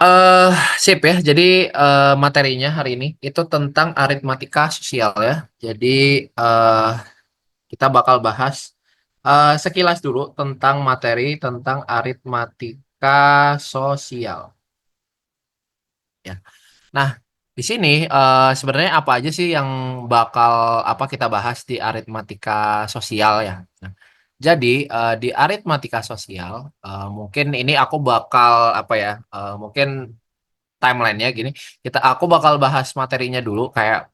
Eh, Sip ya. Jadi materinya hari ini itu tentang aritmatika sosial ya. Jadi eh kita bakal bahas sekilas dulu tentang materi tentang aritmatika sosial ya. Nah, di sini sebenarnya apa aja sih yang bakal apa kita bahas di aritmatika sosial ya. Nah, jadi di aritmatika sosial mungkin ini aku bakal apa ya? Mungkin timelinenya gini, aku bakal bahas materinya dulu kayak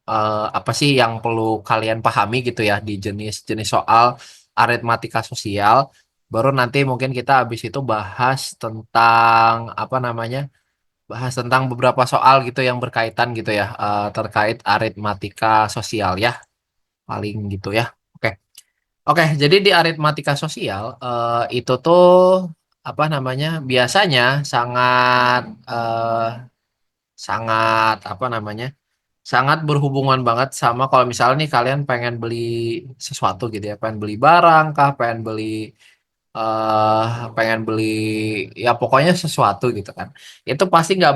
apa sih yang perlu kalian pahami gitu ya di jenis-jenis soal aritmatika sosial. Baru nanti mungkin kita habis itu bahas tentang apa namanya, bahas tentang beberapa soal gitu yang berkaitan gitu ya terkait aritmatika sosial ya, paling gitu ya. Oke, oke. Jadi di aritmatika sosial itu tuh apa namanya biasanya sangat sangat apa namanya sangat berhubungan banget sama kalau misalnya nih kalian pengen beli sesuatu gitu ya, pengen beli barang kah, eh pengen beli ya pokoknya sesuatu gitu kan, itu pasti nggak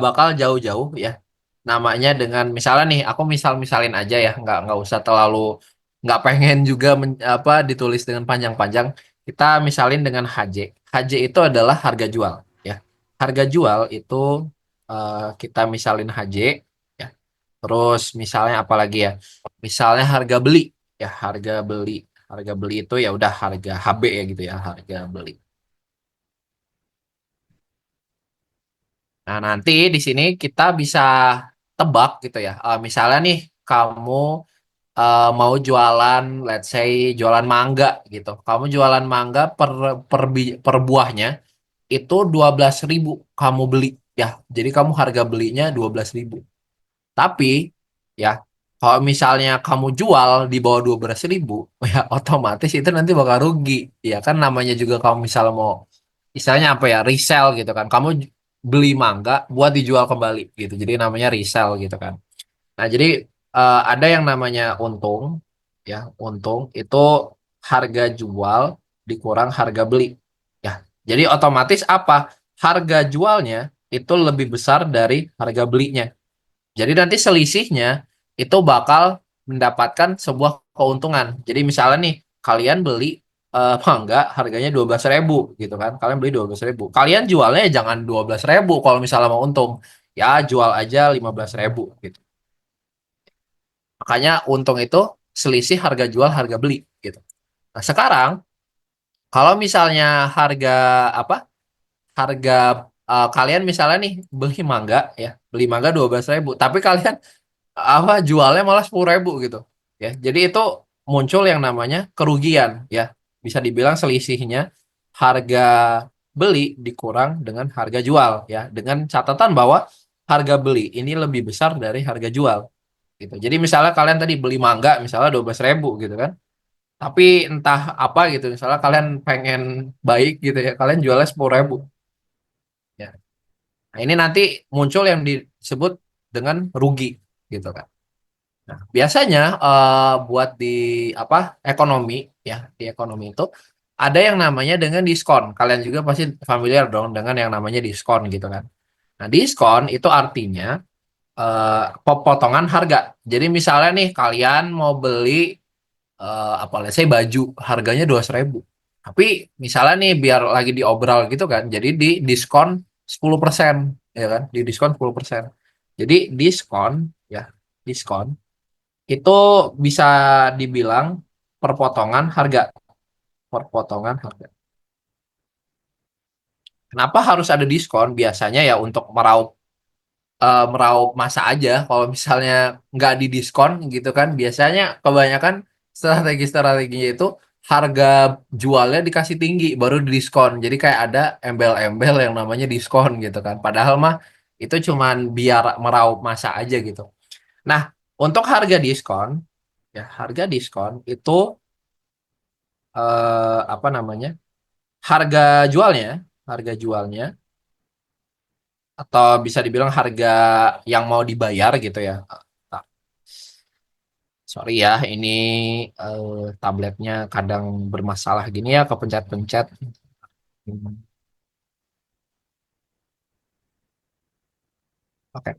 bakal jauh-jauh ya namanya dengan misalnya nih aku misalin aja ya, nggak usah terlalu, nggak pengen juga apa ditulis dengan panjang-panjang. Kita misalin dengan HJ. HJ itu adalah harga jual ya. Harga jual itu kita misalin HJ ya. Terus misalnya apa lagi ya, misalnya harga beli ya, harga beli itu ya udah harga HB ya gitu ya, harga beli. Nah, nanti di sini kita bisa tebak gitu ya. Misalnya nih kamu mau jualan, let's say jualan mangga gitu. Kamu jualan mangga per buahnya itu 12.000 kamu beli ya. Jadi kamu harga belinya 12.000. Tapi ya kalau misalnya kamu jual di bawah 12.000 ya otomatis itu nanti bakal rugi. Ya kan namanya juga kamu misalnya mau istilahnya apa ya, resell gitu kan. Kamu beli mangga buat dijual kembali gitu. Jadi namanya resell gitu kan. Nah, jadi ada yang namanya untung ya. Untung itu harga jual dikurang harga beli. Ya. Jadi otomatis apa? Harga jualnya itu lebih besar dari harga belinya. Jadi nanti selisihnya itu bakal mendapatkan sebuah keuntungan. Jadi misalnya nih, kalian beli mangga harganya 12.000 gitu kan. Kalian beli 12.000. Kalian jualnya ya jangan 12.000 kalau misalnya mau untung. Ya jual aja 15.000 gitu. Makanya untung itu selisih harga jual harga beli gitu. Nah, sekarang kalau misalnya harga apa? Harga kalian misalnya nih beli mangga 12.000, tapi kalian apa jualnya malah 10.000 gitu ya. Jadi itu muncul yang namanya kerugian ya. Bisa dibilang selisihnya harga beli dikurang dengan harga jual ya. Dengan catatan bahwa harga beli ini lebih besar dari harga jual gitu. Jadi misalnya kalian tadi beli mangga misalnya 12.000 gitu kan. Tapi entah apa gitu, misalnya kalian pengen baik gitu ya, kalian jualnya 10.000 ya. Nah, ini nanti muncul yang disebut dengan rugi gitu kan. Nah, biasanya buat di apa ekonomi ya, di ekonomi itu ada yang namanya dengan diskon. Kalian juga pasti familiar dong dengan yang namanya diskon gitu kan. Nah, diskon itu artinya potongan harga. Jadi misalnya nih kalian mau beli saya baju harganya 12.000. Tapi misalnya nih biar lagi diobral gitu kan, jadi di diskon 10% ya kan, di diskon 10%. Jadi diskon ya, diskon itu bisa dibilang perpotongan harga, perpotongan harga. Kenapa harus ada diskon? Biasanya ya untuk meraup masa aja. Kalau misalnya nggak di diskon gitu kan, biasanya kebanyakan strategi-strateginya itu harga jualnya dikasih tinggi, baru di diskon. Jadi kayak ada embel-embel yang namanya diskon gitu kan. Padahal mah itu cuman biar meraup masa aja gitu. Nah, untuk harga diskon, ya harga diskon itu apa namanya? Harga jualnya, harga jualnya atau bisa dibilang harga yang mau dibayar gitu ya. Ah, sorry ya, ini eh, tabletnya kadang bermasalah gini ya, kepencet-pencet. Oke.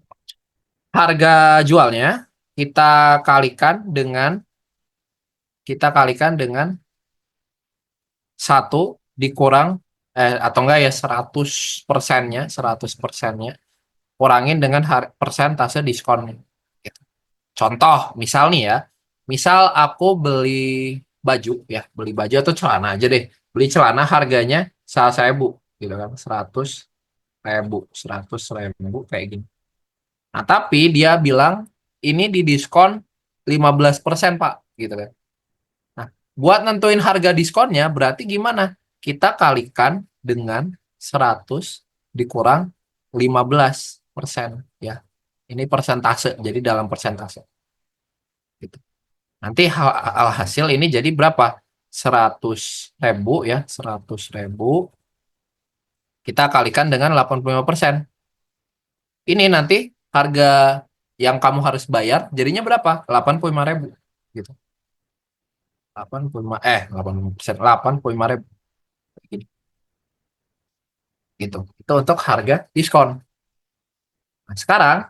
Harga jualnya kita kalikan dengan kita kalikan dengan satu dikurang atau enggak ya 100%-nya, 100%-nya kurangin dengan persentase diskonnya. Gitu. Contoh, misal nih ya, misal aku beli baju ya, beli baju atau celana aja deh. Beli celana harganya 1.000 gitu kan, 100.000, 100.000 kayak gini. Nah, tapi dia bilang ini didiskon 15% Pak, gitu kan. Nah, buat nentuin harga diskonnya berarti gimana? Kita kalikan dengan 100 dikurang 15% ya. Ini persentase, jadi dalam persentase. Gitu. Nanti alhasil ini jadi berapa? 100.000 ya, 100.000 kita kalikan dengan 85%. Ini nanti harga yang kamu harus bayar jadinya berapa? 85.000 gitu. 85 80%, 85.000 gitu. Itu untuk harga diskon. Nah, sekarang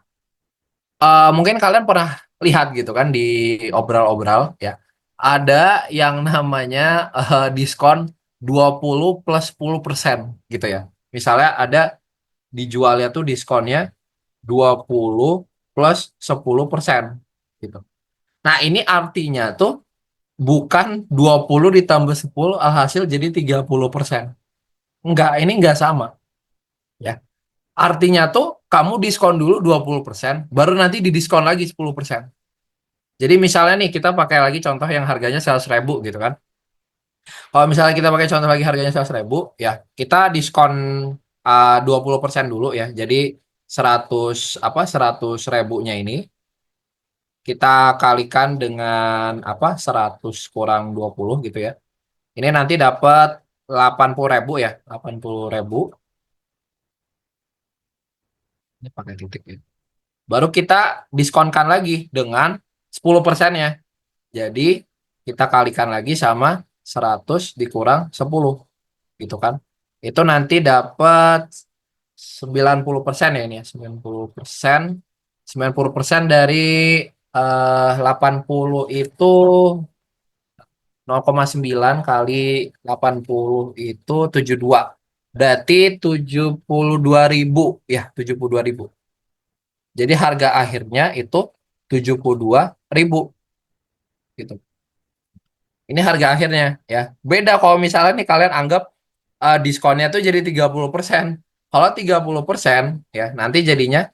mungkin kalian pernah lihat gitu kan di obral-obral ya. Ada yang namanya diskon 20 plus 10% gitu ya. Misalnya ada dijualnya tuh diskonnya 20 plus 10% gitu. Nah, ini artinya tuh bukan 20 ditambah 10 alhasil jadi 30%. Enggak, ini enggak sama ya. Artinya tuh kamu diskon dulu 20%, baru nanti didiskon lagi 10%. Jadi misalnya nih kita pakai lagi contoh yang harganya 100.000 gitu kan. Kalau misalnya kita pakai contoh lagi harganya 100.000, ya kita diskon 20% dulu ya. Jadi 100 ribunya ini kita kalikan dengan 100 kurang 20 gitu ya. Ini nanti dapat 80.000 ya, 80.000. Ini pakai titik ya. Baru kita diskonkan lagi dengan 10%-nya. Jadi kita kalikan lagi sama 100 dikurang 10 gitu kan. Itu nanti dapat 90% ya ini ya, 90%. 90% dari 80 itu 0,9 kali 80 itu 72. Berarti 72.000 ya, 72.000. Jadi harga akhirnya itu 72.000 gitu. Ini harga akhirnya ya. Beda kalau misalnya nih kalian anggap diskonnya tuh jadi 30%. Kalau 30% ya nanti jadinya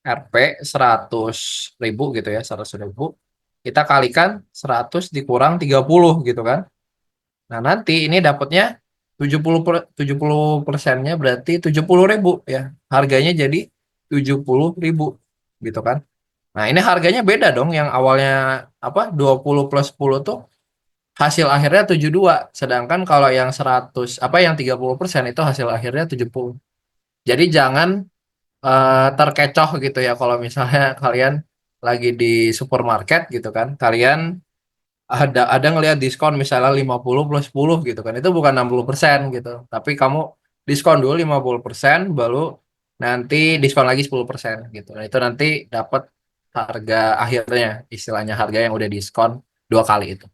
RP 100.000 gitu ya, 100.000. Kita kalikan 100 dikurang 30 gitu kan. Nah, nanti ini dapatnya 70%-nya berarti 70.000 ya. Harganya jadi 70.000 gitu kan. Nah, ini harganya beda dong yang awalnya 20 plus 10 tuh hasil akhirnya 72. Sedangkan kalau yang 100 yang 30% itu hasil akhirnya 70. Jadi jangan terkecoh gitu ya kalau misalnya kalian lagi di supermarket gitu kan. Kalian ada ngelihat diskon misalnya 50 plus 10 gitu kan. Itu bukan 60% gitu. Tapi kamu diskon dulu 50% baru nanti diskon lagi 10% gitu. Nah, itu nanti dapat harga akhirnya, istilahnya harga yang udah diskon 2 kali itu.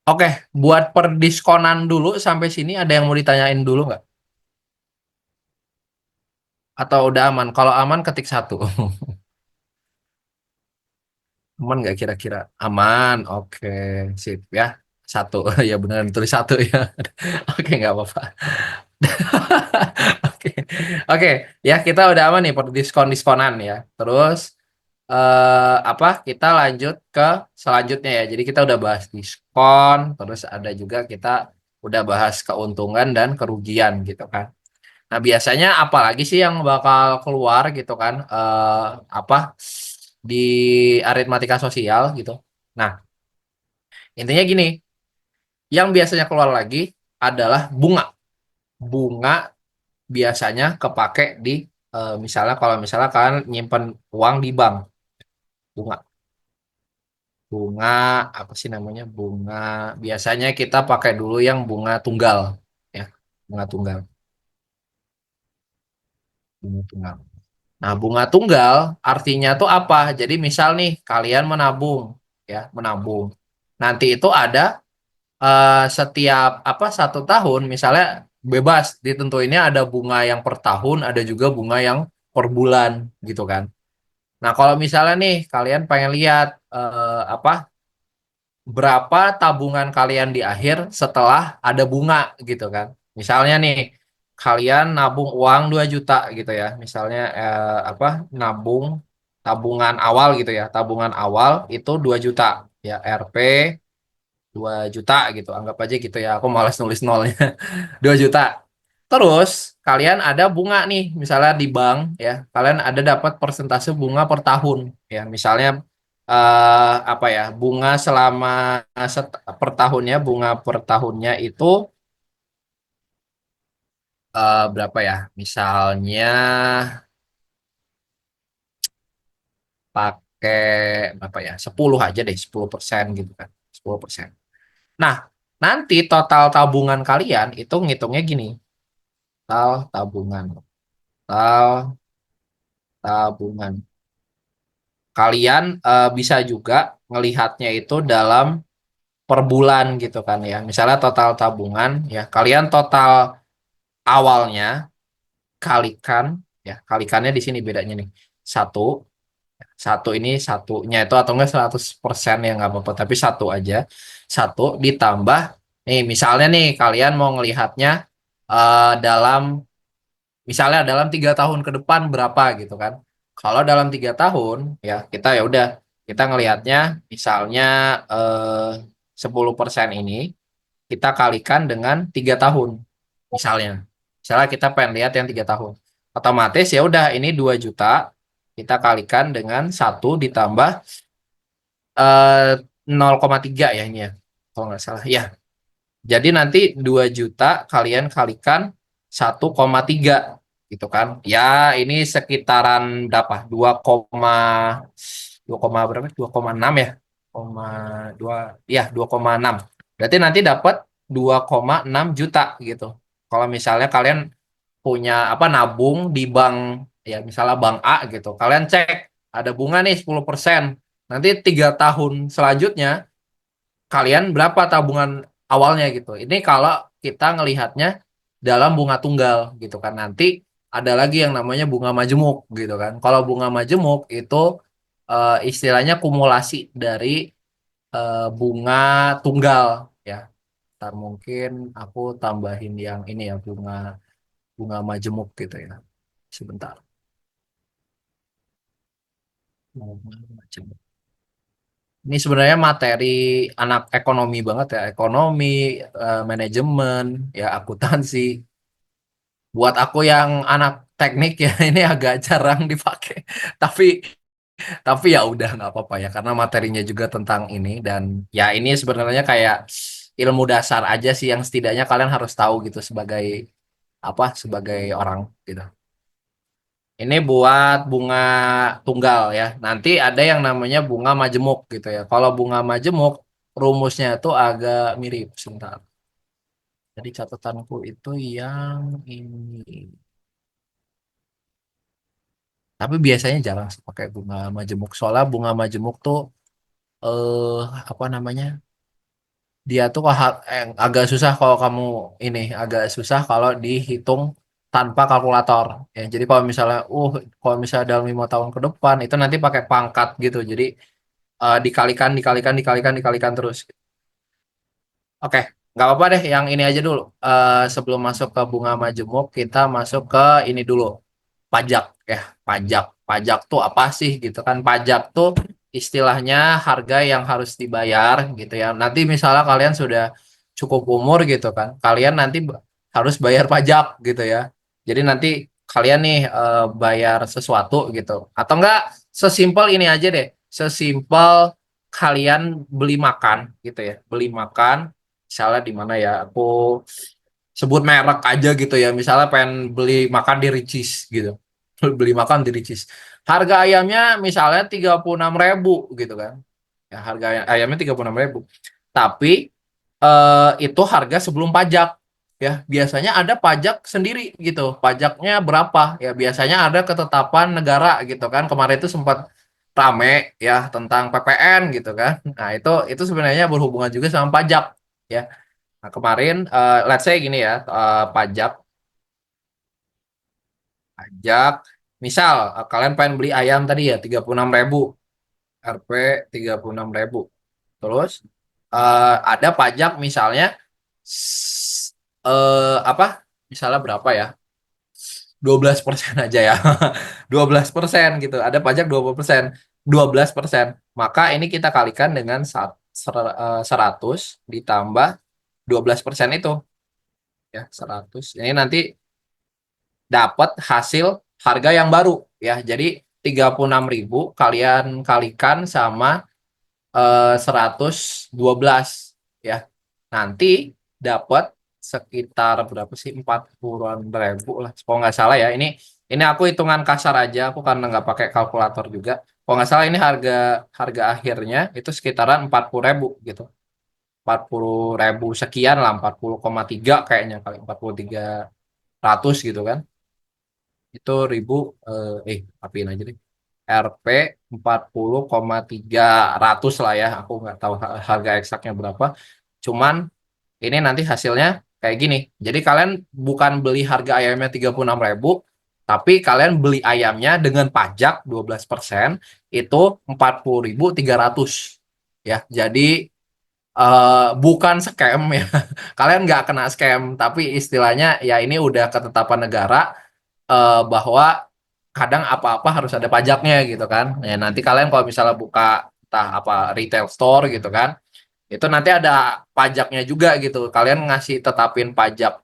Oke, buat perdiskonan dulu sampai sini ada yang mau ditanyain dulu nggak? Atau udah aman? Kalau aman ketik satu. Aman nggak kira-kira? Aman, oke, sip ya. Satu, ya beneran tulis satu ya. Oke, nggak apa-apa. Oke, oke, ya kita udah aman nih per diskon-diskonan ya. Terus kita lanjut ke selanjutnya ya. Jadi kita udah bahas diskon, terus ada juga kita udah bahas keuntungan dan kerugian gitu kan. Nah, biasanya apalagi sih yang bakal keluar gitu kan apa di aritmatika sosial gitu. Nah, intinya gini, yang biasanya keluar lagi adalah bunga. Bunga biasanya kepake di misalnya kalau misalnya kalian nyimpen uang di bank, bunga. Bunga apa sih namanya? Bunga biasanya kita pakai dulu yang bunga tunggal ya, bunga tunggal, bunga tunggal. Nah, bunga tunggal artinya tuh apa? Jadi misal nih kalian menabung, ya, menabung. Nanti itu ada setiap apa 1 tahun, misalnya bebas ditentuinnya ada bunga yang per tahun, ada juga bunga yang per bulan, gitu kan. Nah, kalau misalnya nih kalian pengen lihat apa berapa tabungan kalian di akhir setelah ada bunga gitu kan. Misalnya nih kalian nabung uang 2 juta gitu ya. Misalnya apa nabung tabungan awal gitu ya. Tabungan awal itu 2 juta ya RP 2 juta gitu. Anggap aja gitu ya. Aku malas nulis nolnya. 2 juta. Terus kalian ada bunga nih, misalnya di bank ya, kalian ada dapat persentase bunga per tahun ya. Misalnya apa ya, bunga selama per tahunnya, bunga per tahunnya itu berapa ya? Misalnya pakai apa ya? 10 aja deh, 10% gitu kan. 10%. Nah, nanti total tabungan kalian itu ngitungnya gini, total tabungan, total tabungan. Kalian bisa juga ngelihatnya itu dalam per bulan gitu kan ya. Misalnya total tabungan ya, kalian total awalnya kalikan ya, kalikannya di sini bedanya nih. Satu, satu ini satunya itu atau enggak 100% ya nggak apa-apa, tapi satu aja. Satu ditambah nih misalnya nih kalian mau ngelihatnya dalam misalnya dalam 3 tahun ke depan berapa gitu kan. Kalau dalam 3 tahun ya kita ya udah kita ngelihatnya misalnya 10% ini kita kalikan dengan 3 tahun misalnya. Misalnya kita pengen lihat yang 3 tahun. Otomatis ya udah ini 2 juta kita kalikan dengan satu ditambah 0,3 ya ini ya. Kalau nggak salah. Ya, jadi nanti 2 juta kalian kalikan 1,3 gitu kan. Ya, ini sekitaran berapa? 2, berapa? 2,6 ya. 2 ya 2,6. Berarti nanti dapat 2,6 juta gitu. Kalau misalnya kalian punya apa nabung di bank ya misalnya bank A gitu. Kalian cek ada bunga nih 10%. Nanti 3 tahun selanjutnya kalian berapa tabungan awalnya gitu. Ini kalau kita ngelihatnya dalam bunga tunggal gitu kan. Nanti ada lagi yang namanya bunga majemuk gitu kan. Kalau bunga majemuk itu istilahnya kumulasi dari bunga tunggal ya. Ntar mungkin aku tambahin yang ini ya bunga bunga majemuk gitu ya. Sebentar. Bunga majemuk. Ini sebenarnya materi anak ekonomi banget ya, ekonomi, manajemen, ya akuntansi. Buat aku yang anak teknik ya ini agak jarang dipakai. Tapi ya udah nggak apa-apa ya karena materinya juga tentang ini dan ya ini sebenarnya kayak ilmu dasar aja sih yang setidaknya kalian harus tahu gitu sebagai apa sebagai orang gitu. Ini buat bunga tunggal ya. Nanti ada yang namanya bunga majemuk gitu ya. Kalau bunga majemuk rumusnya itu agak mirip sebentar. Jadi catatanku itu yang ini. Tapi biasanya jarang sih pakai bunga majemuk. Soalnya bunga majemuk tuh eh apa namanya? Dia tuh agak susah kalau kamu ini agak susah kalau dihitung tanpa kalkulator. Ya, jadi kalau misalnya dalam 5 tahun ke depan itu nanti pakai pangkat gitu. Jadi dikalikan, dikalikan, dikalikan, dikalikan terus. Oke, nggak apa-apa deh. Yang ini aja dulu. Sebelum masuk ke bunga majemuk, kita masuk ke ini dulu. Pajak ya, pajak. Pajak tuh apa sih gitu kan? Pajak tuh istilahnya harga yang harus dibayar gitu ya. Nanti misalnya kalian sudah cukup umur gitu kan, kalian nanti harus bayar pajak gitu ya. Jadi nanti kalian nih bayar sesuatu gitu. Atau enggak sesimpel ini aja deh. Sesimpel kalian beli makan gitu ya. Beli makan misalnya di mana ya? Aku sebut merek aja gitu ya. Misalnya pengen beli makan di Ricis gitu. Beli makan di Ricis. Harga ayamnya misalnya 36.000 gitu kan. Ya, ayamnya 36.000. Tapi itu harga sebelum pajak. ya biasanya ada pajak sendiri gitu. Pajaknya berapa? Ya biasanya ada ketetapan negara gitu kan. Kemarin itu sempat rame ya tentang PPN gitu kan. Nah, itu sebenarnya berhubungan juga sama pajak ya. Nah, kemarin let's say gini ya, pajak misal kalian pengen beli ayam tadi ya 36.000 RP 36.000. Terus ada pajak misalnya apa? Misalnya berapa ya? 12% aja ya. 12% gitu. Ada pajak 20%. 12%. Maka ini kita kalikan dengan 100 ditambah 12% itu ya 100. Ini nanti dapat hasil harga yang baru ya. Jadi 36.000 kalian kalikan sama 112 ya. Nanti dapat sekitar berapa sih? 40.000 lah. Kalau nggak salah ya. Ini aku hitungan kasar aja. Aku karena nggak pakai kalkulator juga. Kalau nggak salah ini harga harga akhirnya itu sekitaran 40.000 gitu. 40.000 sekian lah. 40,3 kayaknya kali. 4300 gitu kan. Itu ribu apiin aja deh. Rp 40,300 lah ya. Aku nggak tahu harga eksaknya berapa. Cuman ini nanti hasilnya kayak gini. Jadi kalian bukan beli harga ayamnya 36.000, tapi kalian beli ayamnya dengan pajak 12% itu 40.300 ya. Jadi bukan scam ya. Kalian nggak kena scam, tapi istilahnya ya ini udah ketetapan negara bahwa kadang apa-apa harus ada pajaknya gitu kan. Ya, nanti kalian kalau misalnya buka entah apa retail store gitu kan, itu nanti ada pajaknya juga gitu. Kalian ngasih tetapin pajak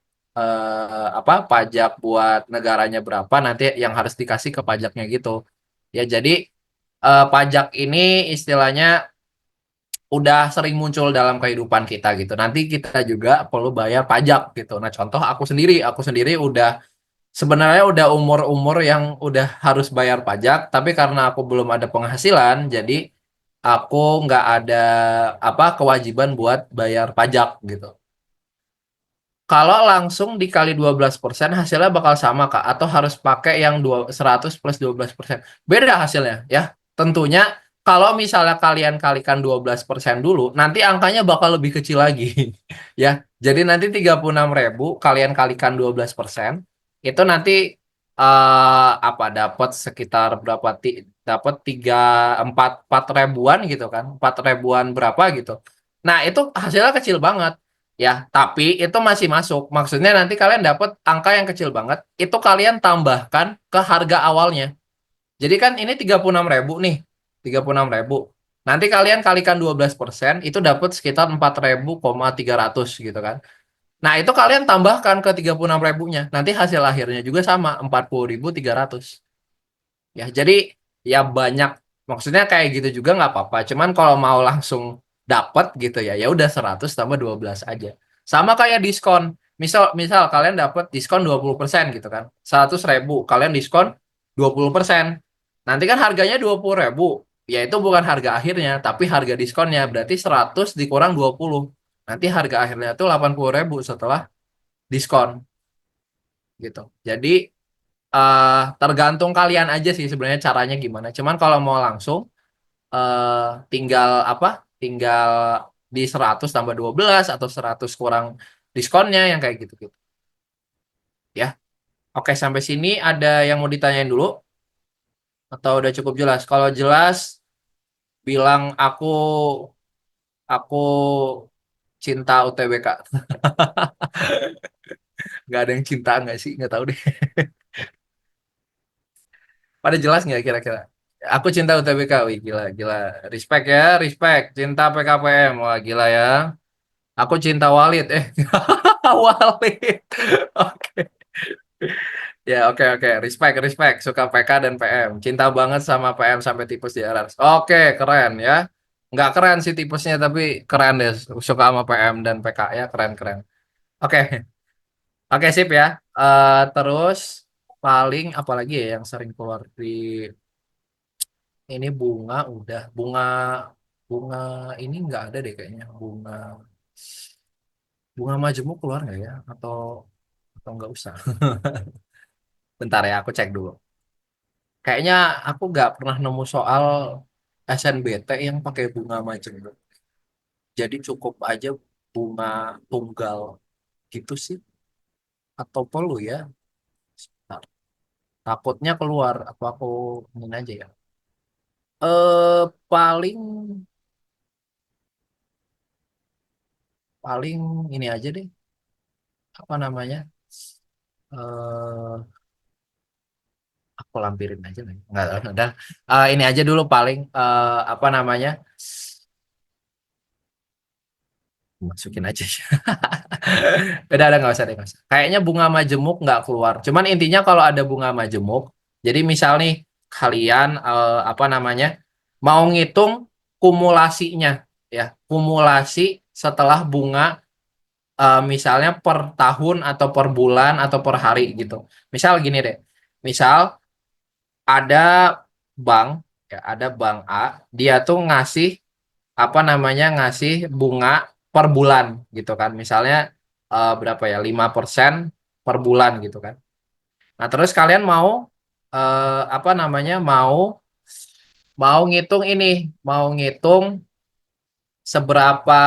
pajak buat negaranya berapa nanti yang harus dikasih ke pajaknya gitu. Ya jadi pajak ini istilahnya udah sering muncul dalam kehidupan kita gitu. Nanti kita juga perlu bayar pajak gitu. Nah, contoh aku sendiri udah sebenarnya udah umur-umur yang udah harus bayar pajak, tapi karena aku belum ada penghasilan, jadi aku nggak ada kewajiban buat bayar pajak gitu. Kalau langsung dikali 12% hasilnya bakal sama Kak, atau harus pakai yang 100 plus 12%. Beda hasilnya ya. Tentunya kalau misalnya kalian kalikan 12% dulu, nanti angkanya bakal lebih kecil lagi. Ya, jadi nanti 36.000 kalian kalikan 12%, itu nanti dapat sekitar berapa dapat 3 4 ribuan gitu kan. 4 ribuan berapa gitu. Nah, itu hasilnya kecil banget. Ya, tapi itu masih masuk. Maksudnya nanti kalian dapat angka yang kecil banget, itu kalian tambahkan ke harga awalnya. Jadi kan ini 36.000 nih, 36.000. Nanti kalian kalikan 12%, itu dapat sekitar 4.300 gitu kan. Nah, itu kalian tambahkan ke 36.000-nya. Nanti hasil akhirnya juga sama, 40.300. Ya, jadi ya banyak maksudnya kayak gitu juga nggak apa-apa. Cuman kalau mau langsung dapat gitu ya, ya udah 100 tambah 12 aja. Sama kayak diskon. Misal misal kalian dapat diskon 20% gitu kan. 100.000, kalian diskon 20%. Nanti kan harganya 20.000. Ya itu bukan harga akhirnya, tapi harga diskonnya. Berarti 100 dikurang 20. Nanti harga akhirnya itu 80.000 setelah diskon gitu. Jadi tergantung kalian aja sih sebenarnya caranya gimana. Cuman kalau mau langsung eh, tinggal Tinggal di 100 tambah 12 atau 100 kurang diskonnya yang kayak gitu-gitu. Ya. Oke, sampai sini ada yang mau ditanyain dulu atau udah cukup jelas? Kalau jelas bilang aku cinta UTBK. Nggak ada yang cinta nggak sih? Nggak tahu deh. Pada jelas nggak kira-kira? Aku cinta UTBK, wih gila, gila. Respect ya, respect. Cinta PKPM, wah gila ya. Aku cinta Walid, Walid. Oke, ya oke oke. Respect, respect. Suka PK dan PM. Cinta banget sama PM sampai tipes di RRS. Oke, keren ya. Nggak keren sih tipesnya, tapi keren deh. Suka sama PM dan PK ya, keren keren. Oke, oke sip ya. Terus paling apalagi ya yang sering keluar di ini bunga udah bunga bunga ini nggak ada deh kayaknya bunga Bunga majemuk keluar nggak ya? Atau nggak usah? Bentar ya, aku cek dulu. Kayaknya aku nggak pernah nemu soal SNBT yang pakai bunga majemuk. Jadi cukup aja bunga tunggal gitu sih. Atau perlu ya? Bentar. Takutnya keluar. Aku ini aja ya. Paling paling ini aja deh. Apa namanya? eh aku lampirin aja nih. Nggak, udah. Ini aja dulu paling apa namanya? Masukin aja. Udah nggak usah deh, nggak usah. Kayaknya bunga majemuk nggak keluar. Cuman intinya kalau ada bunga majemuk, jadi misal nih kalian apa namanya mau ngitung kumulasinya, ya kumulasi setelah bunga misalnya per tahun atau per bulan atau per hari gitu. Misal gini deh, misal ada bank, ya ada bank A, dia tuh ngasih apa namanya ngasih bunga per bulan gitu kan. Misalnya berapa ya? 5% per bulan gitu kan. Nah, terus kalian mau apa namanya? Mau ngitung ini, mau ngitung seberapa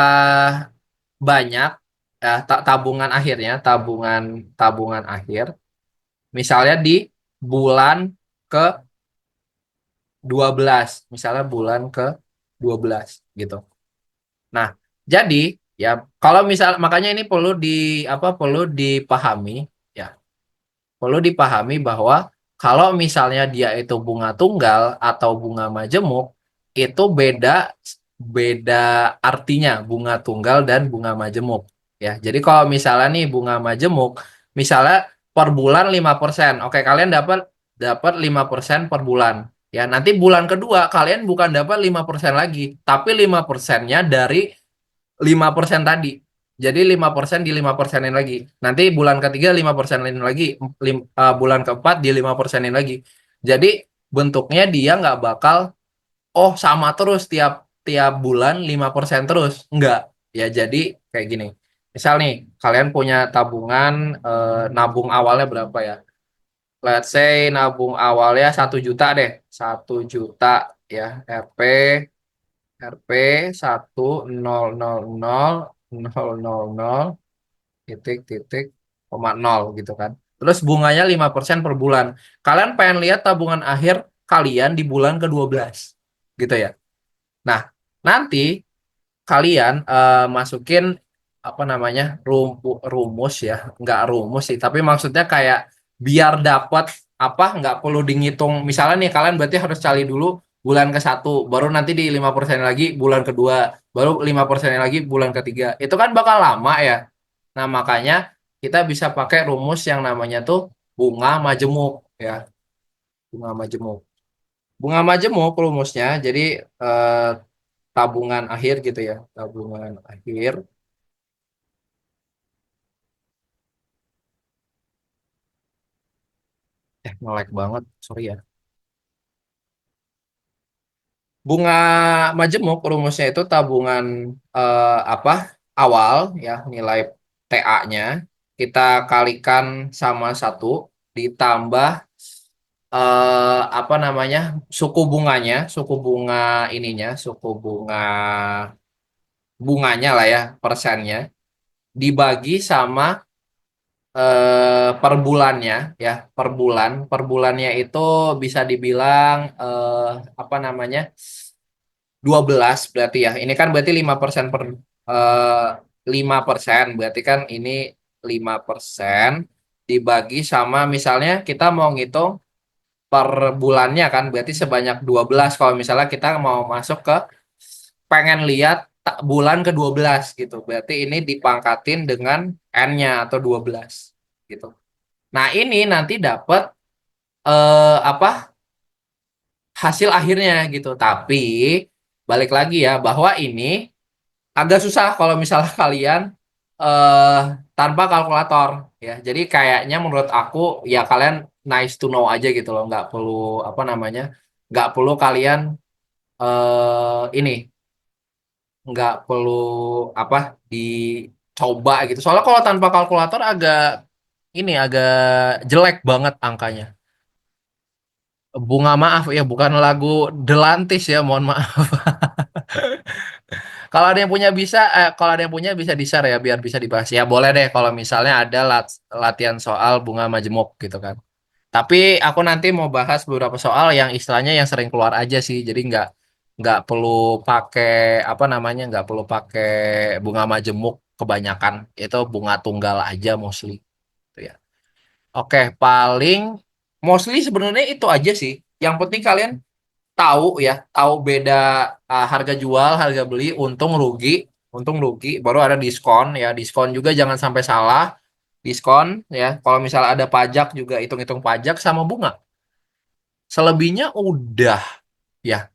banyak tabungan akhirnya, tabungan akhir. Misalnya di bulan ke 12, misalnya bulan ke 12 gitu. Nah, jadi ya kalau misal makanya ini perlu perlu dipahami ya, perlu dipahami bahwa kalau misalnya dia itu bunga tunggal atau bunga majemuk itu beda beda artinya bunga tunggal dan bunga majemuk ya. Jadi kalau misalnya nih bunga majemuk misalnya per bulan 5%. Oke, kalian dapat dapat 5% per bulan. Ya, nanti bulan kedua kalian bukan dapat 5% lagi, tapi 5%-nya dari 5% tadi. Jadi 5% di 5%-in lagi. Nanti bulan ketiga 5%-in lagi. Bulan keempat di 5%-in lagi. Jadi bentuknya dia nggak bakal, oh sama terus tiap tiap bulan 5% terus. Enggak. Ya jadi kayak gini. Misal nih, kalian punya tabungan, nabung awalnya berapa ya? Let's say nabung awalnya 1 juta deh. 1 juta ya. RP 1 0 0 0 0 0 titik titik koma nol gitu kan. Terus bunganya 5% per bulan. Kalian pengen lihat tabungan akhir kalian di bulan ke-12 gitu ya. Nah, nanti kalian masukin apa namanya rumus ya, nggak rumus sih, tapi maksudnya kayak biar dapat apa nggak perlu dihitung. Misalnya nih kalian berarti harus cari dulu bulan ke 1, baru nanti di 5% lagi bulan kedua, baru 5% lagi bulan ketiga. Itu kan bakal lama ya. Nah makanya kita bisa pakai rumus yang namanya tuh bunga majemuk ya, bunga majemuk. Bunga majemuk rumusnya, jadi eh, tabungan akhir gitu ya, tabungan akhir. Nge-lag banget, sorry ya. Bunga majemuk rumusnya itu tabungan apa awal ya, nilai TA-nya kita kalikan sama 1 ditambah apa namanya suku bunga ininya, suku bunganya lah ya, persennya dibagi sama per bulannya ya, per bulannya itu bisa dibilang apa namanya 12 berarti ya, ini kan berarti 5% eh, 5% berarti kan ini 5% dibagi sama misalnya kita mau ngitung per bulannya kan berarti sebanyak 12. Kalau misalnya kita mau masuk ke pengen lihat bulan ke-12 gitu, berarti ini dipangkatin dengan N-nya atau 12 gitu. Nah, ini nanti dapat apa hasil akhirnya gitu. Tapi balik lagi ya bahwa ini agak susah kalau misalnya kalian eh tanpa kalkulator ya. Jadi kayaknya menurut aku ya kalian nice to know aja gitu loh, nggak perlu apa namanya, nggak perlu kalian ini nggak perlu apa dicoba coba gitu. Soalnya kalau tanpa kalkulator agak jelek banget angkanya. Bunga maaf ya, bukan lagu Delantis ya, mohon maaf. Kalau ada yang punya bisa, kalau ada yang punya bisa di-share ya biar bisa dibahas. Ya boleh deh kalau misalnya ada latihan soal bunga majemuk gitu kan. Tapi aku nanti mau bahas beberapa soal yang istilahnya yang sering keluar aja sih. Jadi nggak perlu pakai apa namanya, nggak perlu pakai bunga majemuk kebanyakan. Itu bunga tunggal aja mostly. Gitu ya. Oke, paling mostly sebenarnya itu aja sih. Yang penting kalian tahu ya, tahu beda harga jual, harga beli, untung rugi, baru ada diskon ya. Diskon juga jangan sampai salah. Diskon ya. Kalau misalnya ada pajak juga hitung-hitung pajak sama bunga. Selebihnya udah ya.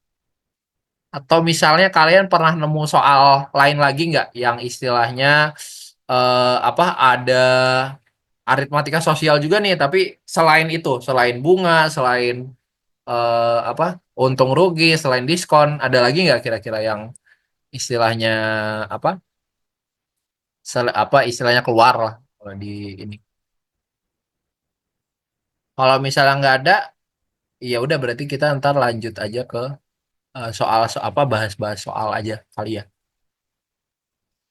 Atau misalnya kalian pernah nemu soal lain lagi nggak yang istilahnya apa ada aritmatika sosial juga nih, tapi selain itu, selain bunga, selain apa untung rugi, selain diskon, ada lagi nggak kira-kira yang istilahnya apa apa istilahnya keluar lah kalau di ini. Kalau misalnya nggak ada, ya udah berarti kita ntar lanjut aja ke soal apa bahas-bahas soal aja kali ya.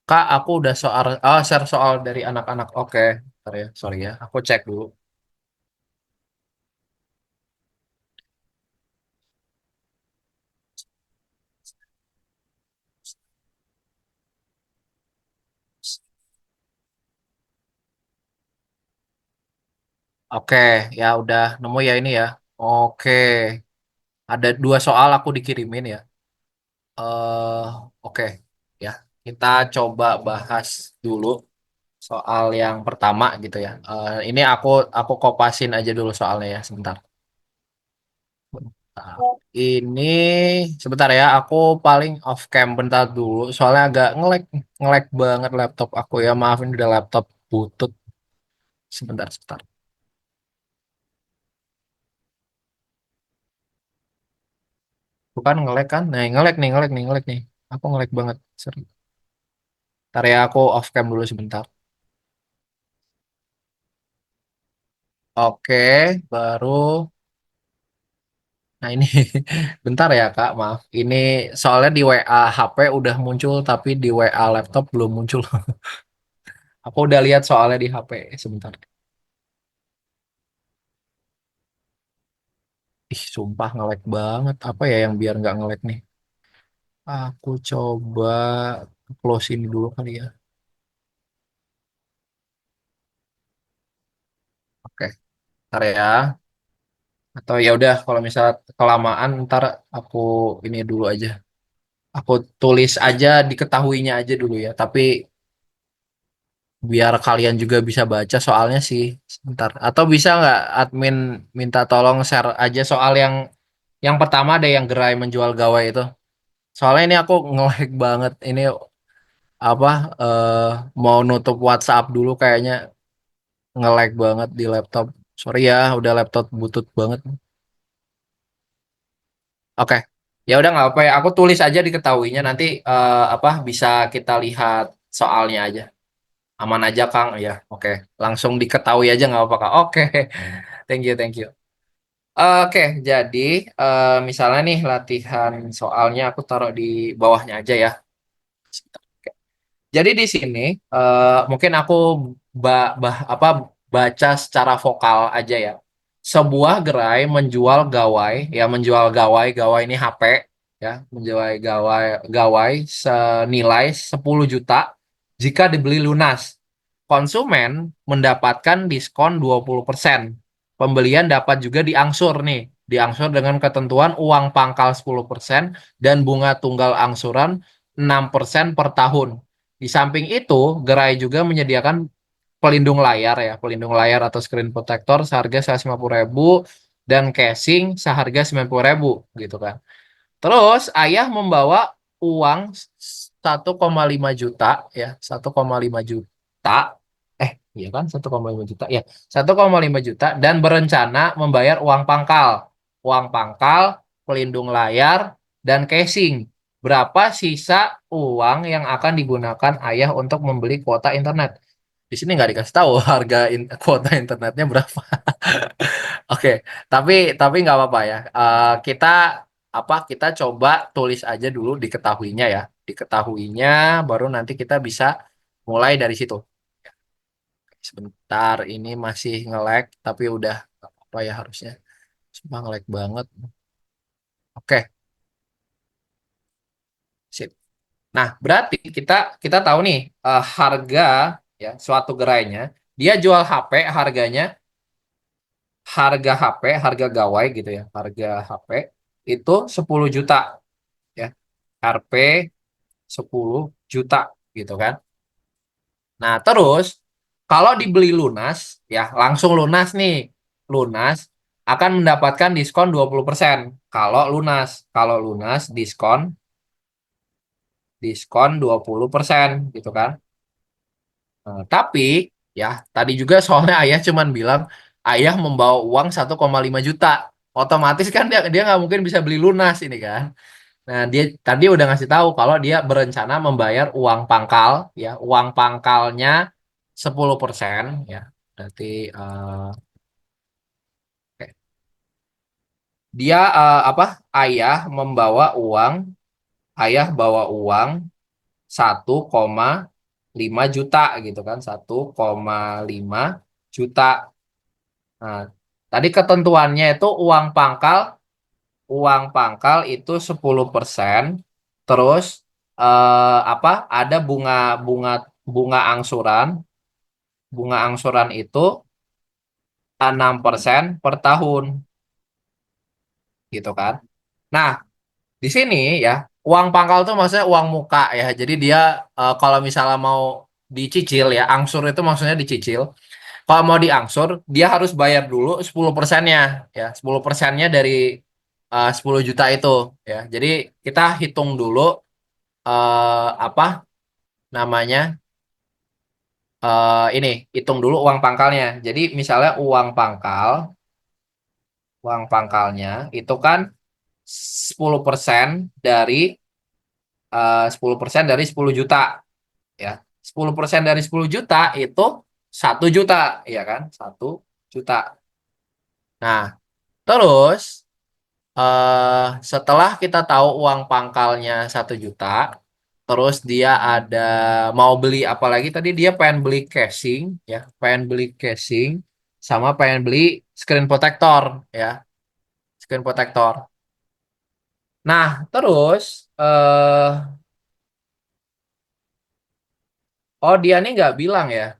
Kak, aku udah share soal dari anak-anak. Oke, Bentar ya, sorry ya. Aku cek dulu. Oke, ya udah nemu ya ini ya. Oke, ada dua soal aku dikirimin ya. Oke, ya. Kita coba bahas dulu soal yang pertama gitu ya. Ini aku kopasin aja dulu soalnya ya, sebentar. Bentar. Ini sebentar ya, aku paling off cam bentar dulu. Soalnya agak ngelek banget laptop aku ya. Maaf ini udah laptop butut. Sebentar, sebentar. Bukan ngelek kan? Nah, ngelek nih. Aku ngelek banget. Sorry. Ntar ya, aku off cam dulu sebentar. Oke, baru. Nah ini bentar ya Kak, maaf. Ini soalnya di WA HP udah muncul, tapi di WA laptop belum muncul. Aku udah lihat soalnya di HP. Sebentar. Ih, sumpah ngelek banget. Apa ya yang biar nggak ngelek nih? Aku coba close ini dulu kali ya. Oke, ntar ya. Atau ya udah kalau misalnya kelamaan ntar aku ini dulu aja. Aku tulis aja diketahuinya aja dulu ya. Tapi biar kalian juga bisa baca soalnya sih sebentar. Atau bisa nggak admin minta tolong share aja soal yang pertama ada yang gerai menjual gawai itu. Soalnya ini aku nge-lag banget. Ini apa eh mau nutup WhatsApp dulu kayaknya nge-lag banget di laptop. Sorry ya, udah laptop butut banget. Oke. Ya udah nggak apa ya. Aku tulis aja diketahuinya nanti apa bisa kita lihat soalnya aja. Aman aja Kang ya. Oke. Langsung diketahui aja nggak apa Kak. Oke. Thank you, thank you. Oke, jadi misalnya nih latihan soalnya aku taruh di bawahnya aja ya. Oke. Jadi di sini mungkin aku apa baca secara vokal aja ya. Sebuah gerai menjual gawai, ya menjual gawai ini HP ya, menjual gawai senilai 10 juta jika dibeli lunas. Konsumen mendapatkan diskon 20%. Pembelian dapat juga diangsur nih, diangsur dengan ketentuan uang pangkal 10% dan bunga tunggal angsuran 6% per tahun. Di samping itu, gerai juga menyediakan pelindung layar atau screen protector seharga 150.000 dan casing seharga 90.000 gitu kan. Terus ayah membawa uang 1,5 juta ya, 1,5 juta. Iya kan 1,5 juta ya. 1,5 juta dan berencana membayar uang pangkal. Uang pangkal, pelindung layar dan casing. berapa sisa uang yang akan digunakan ayah untuk membeli kuota internet. Di sini nggak dikasih tahu harga kuota internetnya berapa. Oke, tapi nggak apa-apa ya. Kita kita coba tulis aja dulu diketahuinya ya. Diketahuinya, baru nanti kita bisa mulai dari situ. Sebentar, ini masih nge-lag, tapi udah nggak apa-apa ya harusnya. Sumpah nge-lag banget. Oke, sip. Nah, berarti kita kita tahu nih harga ya suatu gerainya. Dia jual HP harganya, harga gawai gitu ya. Harga HP itu 10 juta ya. RP 10 juta gitu kan. Nah, terus kalau dibeli lunas ya, langsung lunas nih. Lunas akan mendapatkan diskon 20%. Kalau lunas diskon 20% gitu kan. Nah, tapi ya tadi juga soalnya ayah cuman bilang ayah membawa uang 1,5 juta. Otomatis kan dia dia nggak mungkin bisa beli lunas ini kan. Nah, dia tadi udah ngasih tahu kalau dia berencana membayar uang pangkal ya, uang pangkalnya 10% ya. Berarti oke. Dia Ayah ayah bawa uang 1,5 juta gitu kan, 1,5 juta. Nah, tadi ketentuannya itu uang pangkal itu 10%, terus ada bunga bunga angsuran, bunga angsuran itu 6% per tahun gitu kan. Nah, di sini ya, uang pangkal tuh maksudnya uang muka ya. Jadi dia kalau misalnya mau dicicil ya, angsur itu maksudnya dicicil. Kalau mau diangsur, dia harus bayar dulu 10%-nya ya. 10%-nya dari 10 juta itu ya. Jadi kita hitung dulu apa namanya? Ini hitung dulu uang pangkalnya. Jadi misalnya uang pangkalnya itu kan 10% dari 10% dari 10 juta ya. 10% dari 10 juta itu 1 juta ya kan? 1 juta. Nah, terus setelah kita tahu uang pangkalnya 1 juta, terus dia ada mau beli apa lagi tadi, dia pengen beli casing ya, pengen beli casing sama pengen beli screen protector ya, screen protector. Nah, terus oh dia nih nggak bilang ya,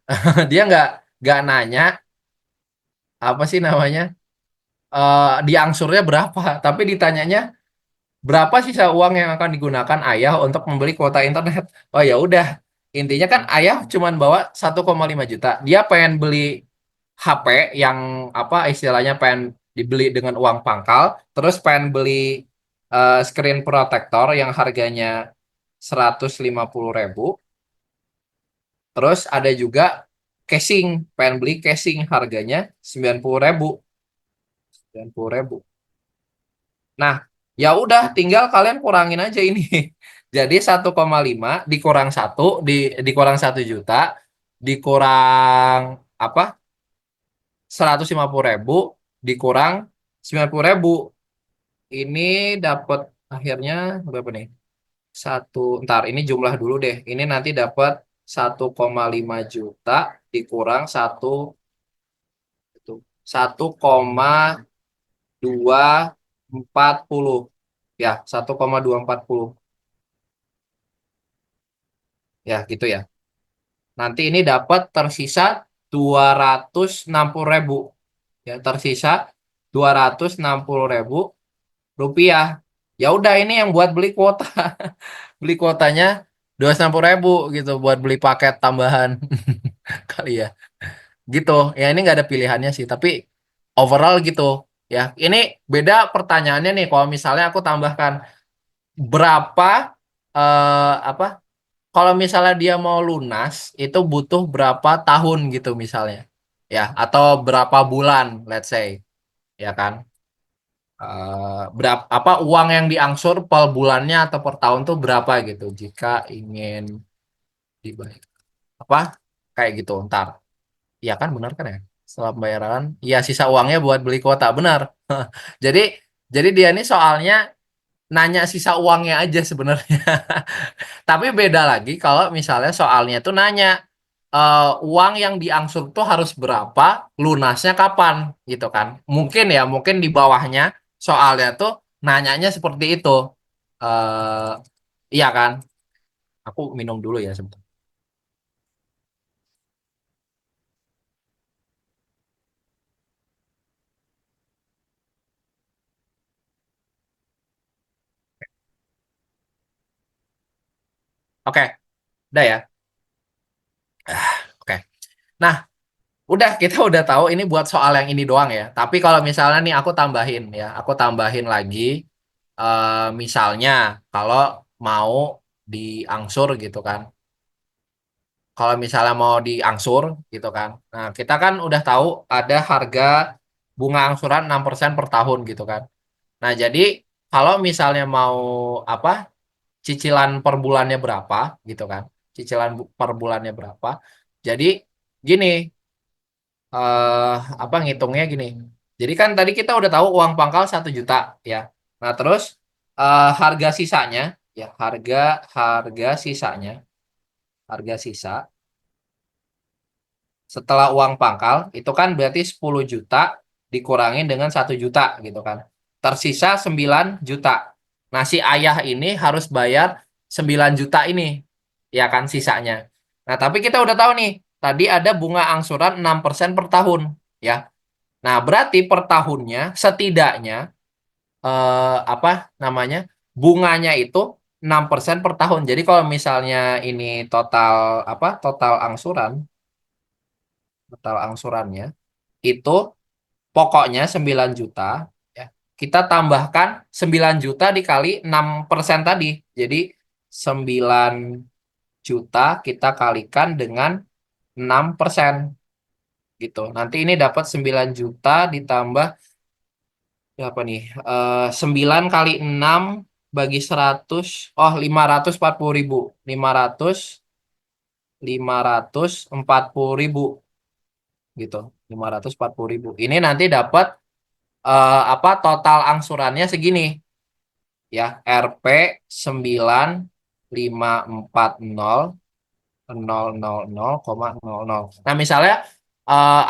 dia nggak nanya apa sih namanya, diangsurnya berapa, tapi ditanyanya berapa sisa uang yang akan digunakan ayah untuk membeli kuota internet? Oh ya udah, intinya kan ayah cuman bawa 1,5 juta. Dia pengen beli HP yang istilahnya pengen dibeli dengan uang pangkal, terus pengen beli screen protector yang harganya 150.000, terus ada juga casing, pengen beli casing harganya 90.000, 90.000. Nah, ya udah tinggal kalian kurangin aja ini. Jadi 1,5 dikurang dikurang 1 juta dikurang apa? 150.000 dikurang 90.000. Ini dapat akhirnya berapa nih? Ntar ini jumlah dulu deh. Ini nanti dapat 1,5 juta dikurang itu 1,240 ya, 1,240 ya gitu ya. Nanti ini dapat tersisa 260.000 ya, tersisa 260.000 rupiah. Ya udah ini yang buat beli kuota. Beli kuotanya 260.000 gitu buat beli paket tambahan kali ya. Gitu. Ya ini nggak ada pilihannya sih, tapi overall gitu ya. Ini beda pertanyaannya nih kalau misalnya aku tambahkan berapa apa kalau misalnya dia mau lunas itu butuh berapa tahun gitu misalnya ya, atau berapa bulan let's say ya kan. Berapa apa uang yang diangsur per bulannya atau per tahun tuh berapa gitu jika ingin dibayar apa kayak gitu ntar. Iya kan benar kan ya? Setelah pembayaran, ya sisa uangnya buat beli kuota, benar. Jadi jadi dia ini soalnya nanya sisa uangnya aja sebenarnya. Tapi beda lagi kalau misalnya soalnya tuh nanya uang yang diangsur tuh harus berapa, lunasnya kapan gitu kan. Mungkin ya, mungkin di bawahnya soalnya tuh nanyanya seperti itu. eh iya kan? Aku minum dulu ya sebentar. Oke, udah ya. Oke. Nah, udah, kita udah tahu ini buat soal yang ini doang ya. Tapi kalau misalnya nih aku tambahin ya, aku tambahin lagi, misalnya kalau mau diangsur gitu kan. Kalau misalnya mau diangsur gitu kan. Nah, kita kan udah tahu ada harga bunga angsuran 6% per tahun gitu kan. Nah, jadi kalau misalnya mau apa? Cicilan per bulannya berapa gitu kan. Cicilan per bulannya berapa. Jadi gini, eh apa ngitungnya gini. Jadi kan tadi kita udah tahu uang pangkal 1 juta ya. Nah terus harga sisanya ya harga sisanya harga sisa setelah uang pangkal itu kan berarti 10 juta dikurangin dengan 1 juta gitu kan. Tersisa 9 juta. Nah si ayah ini harus bayar 9 juta ini ya kan sisanya. Nah tapi kita udah tahu nih tadi ada bunga angsuran 6% per tahun ya. Nah, berarti per tahunnya setidaknya apa namanya? Bunganya itu 6% per tahun. Jadi kalau misalnya ini total apa? Total angsurannya itu pokoknya 9 juta ya. Kita tambahkan 9 juta dikali 6% tadi. Jadi 9 juta kita kalikan dengan 6% gitu. Nanti ini dapat 9 juta ditambah berapa nih? 9 kali 6 bagi 100. Oh, 540.000. 540.000 gitu. 540.000. Ini nanti dapat apa total angsurannya segini ya. Rp 9.540.000. Nah, misalnya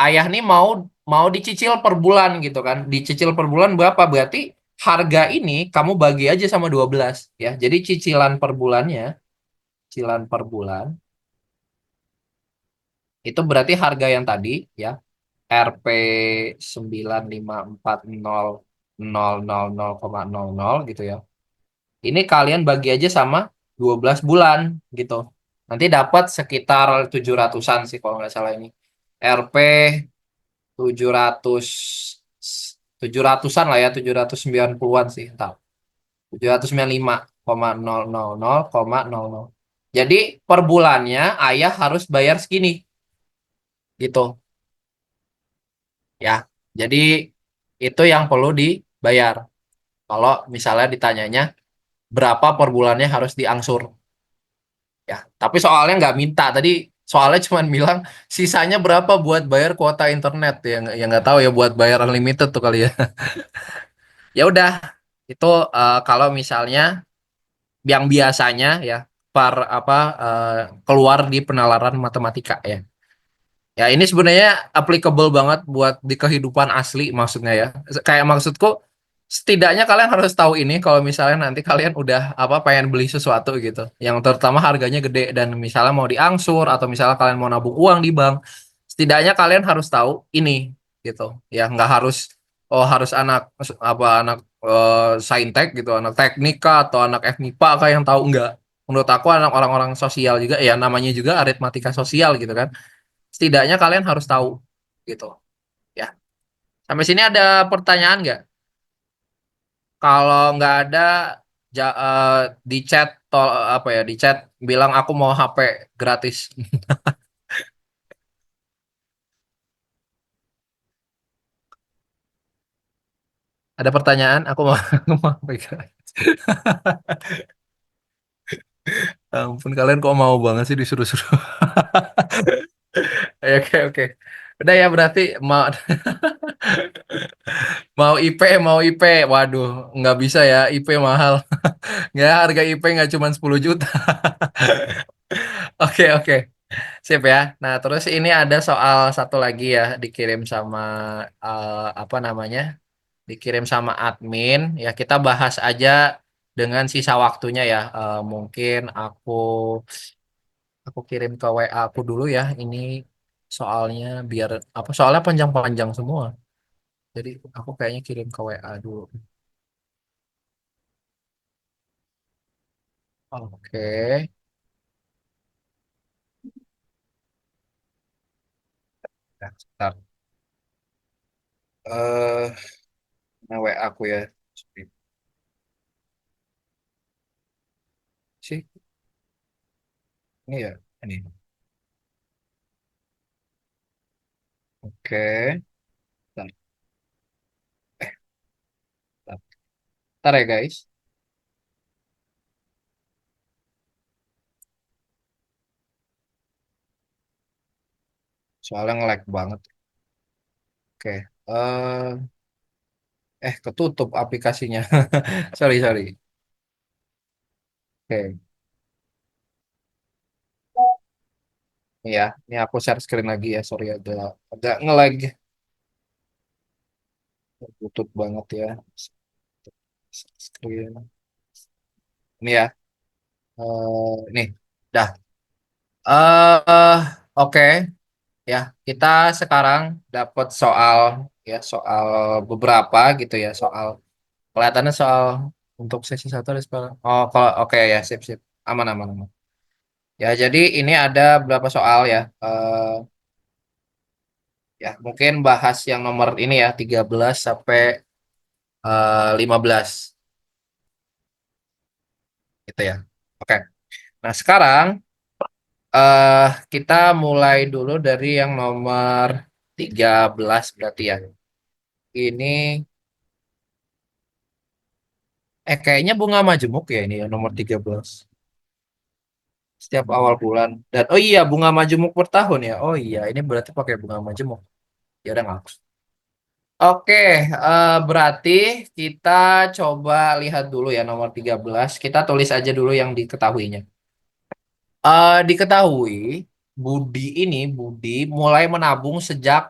ayah nih mau mau dicicil per bulan gitu kan. Dicicil per bulan berapa? Berarti harga ini kamu bagi aja sama 12 ya. Jadi cicilan per bulan itu berarti harga yang tadi ya, Rp 9.540.000 gitu ya. Ini kalian bagi aja sama 12 bulan gitu. Nanti dapat sekitar 700-an sih kalau nggak salah ini. Rp 700 700-an lah ya, 790-an sih, entar. 795,000,000. Jadi per bulannya ayah harus bayar segini gitu ya. Jadi itu yang perlu dibayar. Kalau misalnya ditanyanya berapa per bulannya harus diangsur ya. Tapi soalnya nggak minta tadi, soalnya cuma bilang sisanya berapa buat bayar kuota internet ya, yang nggak tahu ya buat bayar unlimited tuh kali ya. Ya udah, itu kalau misalnya yang biasanya ya par apa eh, keluar di penalaran matematika ya. Ya ini sebenarnya applicable banget buat di kehidupan asli maksudnya ya. Kayak maksudku setidaknya kalian harus tahu ini kalau misalnya nanti kalian udah apa pengen beli sesuatu gitu. Yang terutama harganya gede dan misalnya mau diangsur atau misalnya kalian mau nabung uang di bank, setidaknya kalian harus tahu ini gitu. Ya nggak harus oh harus anak apa anak saintek gitu, anak teknika atau anak FMIPA kayak yang tahu enggak. Menurut aku anak orang-orang sosial juga ya namanya juga aritmatika sosial gitu kan. Setidaknya kalian harus tahu gitu ya. Sampai sini ada pertanyaan nggak? Kalau nggak ada di chat apa ya di chat bilang aku mau HP gratis. Ada pertanyaan? Aku mau, aku mau pegang. Ampun, kalian kok mau banget sih disuruh-suruh. Oke, oke. Udah ya berarti mau mau IP, mau IP. Waduh, nggak bisa ya, IP mahal. Nggak, harga IP nggak cuma 10 juta. Oke, oke. Sip ya. Nah, terus ini ada soal satu lagi ya, dikirim sama apa namanya? Dikirim sama admin. Ya, kita bahas aja dengan sisa waktunya ya. Mungkin aku kirim ke WA aku dulu ya. Ini soalnya biar apa? Soalnya panjang-panjang semua. Jadi aku kayaknya kirim ke WA dulu. Oke. Nah, sebentar. Nah, WA aku ya. Sih, ini ya. Ini. Oke. Bentar. Bentar. Bentar ya guys. Soalnya nge-lag banget. Oke. Ketutup aplikasinya. Sorry, sorry. Oke. Iya, ini aku share screen lagi ya. Sorry, agak nge-lag. Tutup banget ya. Share screen. Ini ya. Ini. Dah. Oke. Ya, kita sekarang dapat soal ya, soal beberapa gitu ya, soal kelihatannya soal untuk sesi satu ada Oh, kalau oke ya, sip sip. Aman aman aman. Ya, jadi ini ada beberapa soal ya. Ya, mungkin bahas yang nomor ini ya, 13 sampai 15 gitu ya. Oke. Nah, sekarang kita mulai dulu dari yang nomor 13 berarti ya. Ini kayaknya bunga majemuk ya ini ya nomor 13 setiap awal bulan. Dan oh iya, bunga majemuk per tahun ya. Oh iya, ini berarti pakai bunga majemuk. Ya udah nggak. Oke, berarti kita coba lihat dulu ya nomor 13. Kita tulis aja dulu yang diketahuinya. Diketahui Budi mulai menabung sejak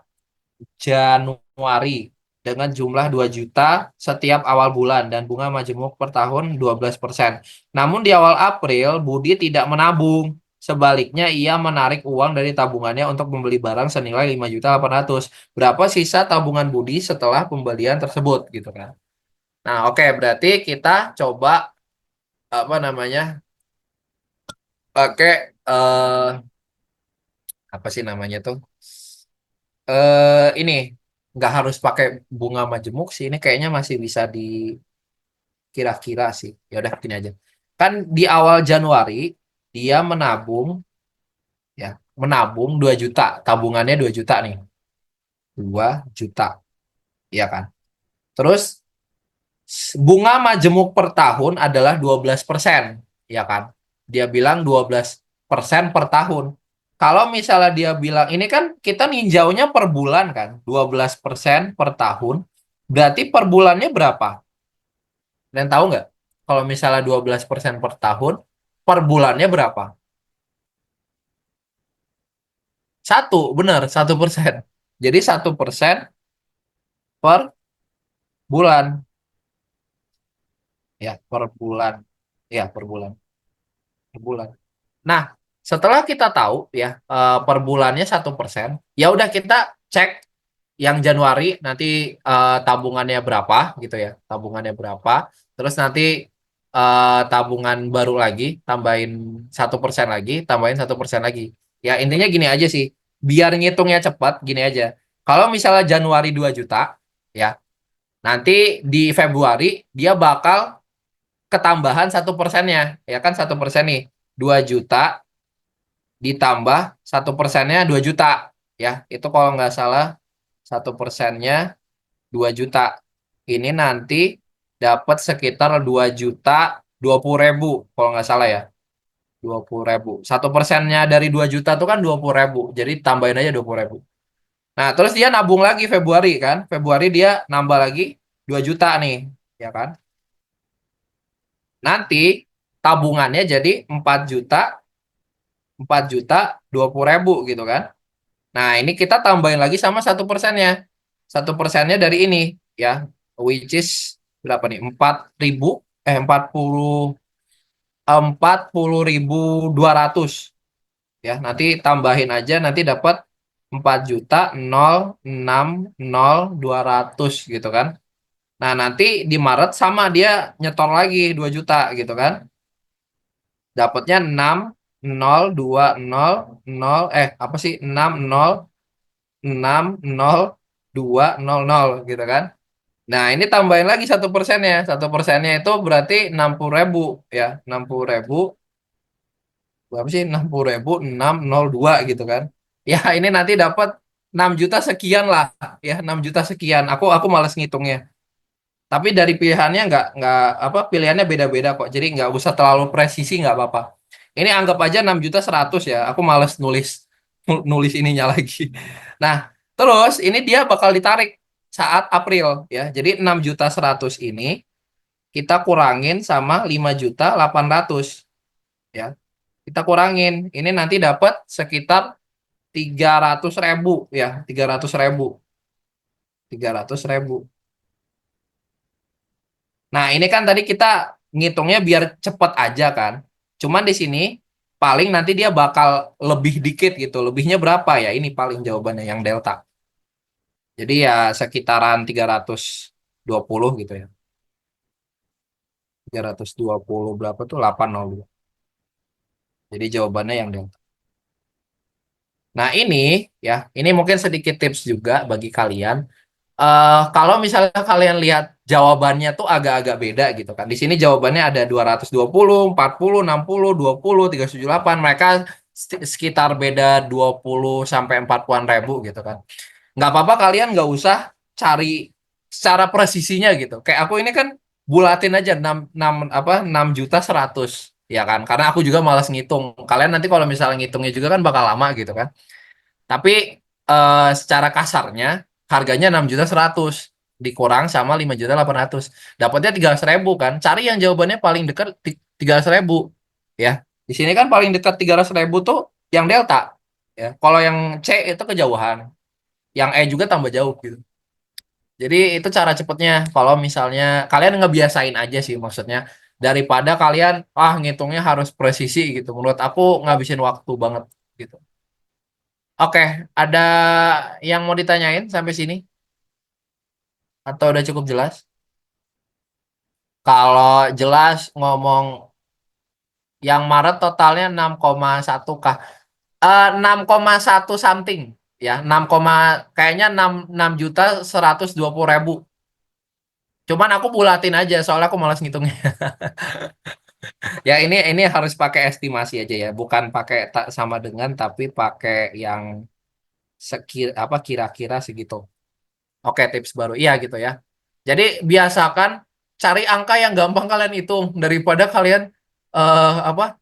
Januari dengan jumlah 2 juta setiap awal bulan dan bunga majemuk per tahun 12%. Namun di awal April Budi tidak menabung. Sebaliknya ia menarik uang dari tabungannya untuk membeli barang senilai 5.800.000. Berapa sisa tabungan Budi setelah pembelian tersebut gitu kan. Nah, oke, berarti kita coba apa namanya? Pakai apa sih namanya tuh? Ini nggak harus pakai bunga majemuk sih. Ini kayaknya masih bisa dikira-kira sih. Ya udah gini aja. Kan di awal Januari dia menabung ya, menabung 2 juta. Tabungannya 2 juta nih. 2 juta, ya kan? Terus bunga majemuk per tahun adalah 12%, ya kan? Dia bilang 12% per tahun. Kalau misalnya dia bilang, ini kan kita ninjaunya per bulan kan, 12% per tahun, berarti per bulannya berapa? Kalian tahu nggak? Kalau misalnya 12% per tahun, per bulannya berapa? Satu, benar, 1%. Jadi 1% per bulan, ya, per bulan, ya, per bulan. Nah, setelah kita tahu ya per bulannya 1%, ya udah kita cek yang Januari nanti tabungannya berapa gitu ya, tabungannya berapa, terus nanti tabungan baru lagi tambahin 1% lagi, tambahin 1% lagi. Ya intinya gini aja sih, biar ngitungnya cepat gini aja. Kalau misalnya Januari 2 juta, ya nanti di Februari dia bakal ketambahan 1%-nya, ya kan 1% nih, 2 juta ditambah 1%-nya 2 juta, ya itu kalau nggak salah 1%-nya 2 juta, ini nanti dapat sekitar 2.020.000 kalau nggak salah ya. 20.000. 1%-nya dari 2 juta itu kan 20.000. Jadi tambahin aja 20.000. Nah, terus dia nabung lagi Februari kan. Februari dia nambah lagi 2 juta nih. Ya kan? Nanti tabungannya jadi 4.020.000 gitu kan. Nah, ini kita tambahin lagi sama 1%-nya. 1%-nya dari ini ya. Which is berapa nih? 40.200 ya. Nanti tambahin aja nanti dapat 4.006.200 gitu kan. Nah, nanti di Maret sama dia nyetor lagi 2 juta gitu kan. Dapatnya 6.020.0 apa sih? 6.006.200 gitu kan. Nah, ini tambahin lagi 1%-nya. 1%-nya itu berarti 60.000 ya. 60.000 berapa sih 60.602 gitu kan. Ya ini nanti dapat 6 juta sekian lah ya 6 juta sekian. Aku malas ngitungnya. Tapi dari pilihannya nggak apa pilihannya beda-beda kok. Jadi nggak usah terlalu presisi nggak apa-apa. Ini anggap aja 6.100.000 ya. Aku malas nulis nulis ininya lagi. Nah, terus ini dia bakal ditarik saat April ya. Jadi 6.100.000 ini kita kurangin sama 5.800.000 ya. Kita kurangin. Ini nanti dapat sekitar 300.000 ya, 300.000, 300.000. Nah, ini kan tadi kita ngitungnya biar cepet aja kan. Cuman di sini paling nanti dia bakal lebih dikit gitu. Lebihnya berapa ya? Ini paling jawabannya yang delta. Jadi ya sekitaran 320 gitu ya. 320 berapa tuh 802. Jadi jawabannya yang delta. Nah, ini ya, ini mungkin sedikit tips juga bagi kalian. Kalau misalnya kalian lihat jawabannya tuh agak-agak beda gitu kan. Di sini jawabannya ada 220, 40, 60, 20, 378. Mereka sekitar beda 20 sampai 40-an ribu gitu kan. Nggak apa-apa kalian nggak usah cari secara presisinya gitu. Kayak aku ini kan bulatin aja 6 apa 6.100.000 ya kan. Karena aku juga malas ngitung. Kalian nanti kalau misalnya ngitungnya juga kan bakal lama gitu kan. Tapi secara kasarnya harganya 6.100.000 dikurang sama 5.800.000. Dapatnya 13.000 kan. Cari yang jawabannya paling dekat 13.000 ya. Di sini kan paling dekat 13.000 tuh yang delta ya. Kalau yang C itu kejauhan. Yang E juga tambah jauh gitu. Jadi itu cara cepetnya. Kalau misalnya kalian ngebiasain aja sih maksudnya daripada kalian ngitungnya harus presisi gitu. Menurut aku ngabisin waktu banget gitu. Oke, ada yang mau ditanyain sampai sini? Atau udah cukup jelas? Kalau jelas ngomong yang Maret totalnya 6,1 kah? 6,1 something ya, 6, kayaknya 6.120.000. Cuman aku bulatin aja soalnya aku malas ngitungnya. Ya ini harus pakai estimasi aja ya, bukan pakai tak sama dengan tapi pakai yang apa kira-kira segitu. Oke, tips baru. Iya gitu ya. Jadi biasakan cari angka yang gampang kalian hitung daripada kalian apa?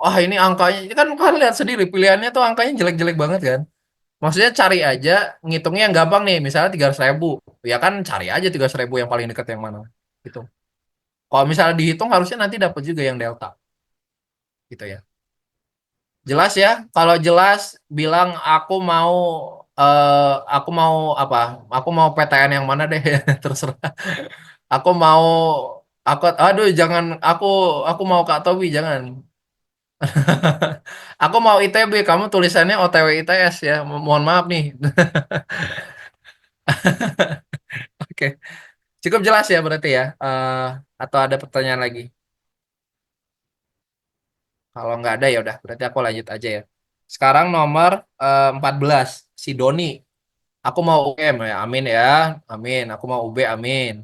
Wah, ini angkanya kan kalian lihat sendiri pilihannya tuh angkanya jelek-jelek banget kan. Maksudnya cari aja ngitungnya yang gampang nih, misalnya 300.000. Ya kan cari aja 300.000 yang paling dekat yang mana gitu. Kalau misalnya dihitung harusnya nanti dapat juga yang delta gitu ya. Jelas ya? Kalau jelas bilang aku mau apa? Aku mau PTN yang mana deh terserah. Aku mau aduh jangan aku mau Kak Tobi jangan. Aku mau ITB, kamu tulisannya OTW ITS ya. Mohon maaf nih. Oke, cukup jelas ya berarti ya. Atau ada pertanyaan lagi? Kalau nggak ada ya udah, berarti aku lanjut aja ya. Sekarang nomor 14, si Doni. Aku mau UM ya, amin ya. Amin, aku mau UB, amin.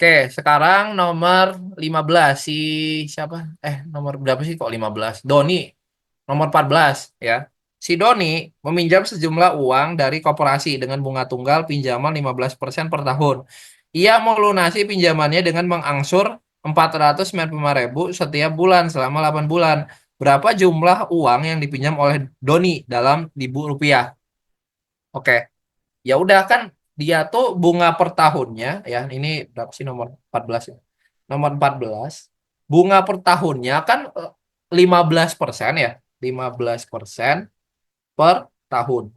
Oke, sekarang nomor 15 si siapa? Nomor berapa sih kok 15? Doni, nomor 14 ya. Si Doni meminjam sejumlah uang dari koperasi dengan bunga tunggal pinjaman 15% per tahun. Ia melunasi pinjamannya dengan mengangsur 495.000 setiap bulan selama 8 bulan. Berapa jumlah uang yang dipinjam oleh Doni dalam ribu rupiah? Oke, ya udah kan dia tuh bunga per tahunnya ya. Ini berapa sih nomor 14 ya? Nomor 14. Bunga per tahunnya kan 15% ya. 15% per tahun.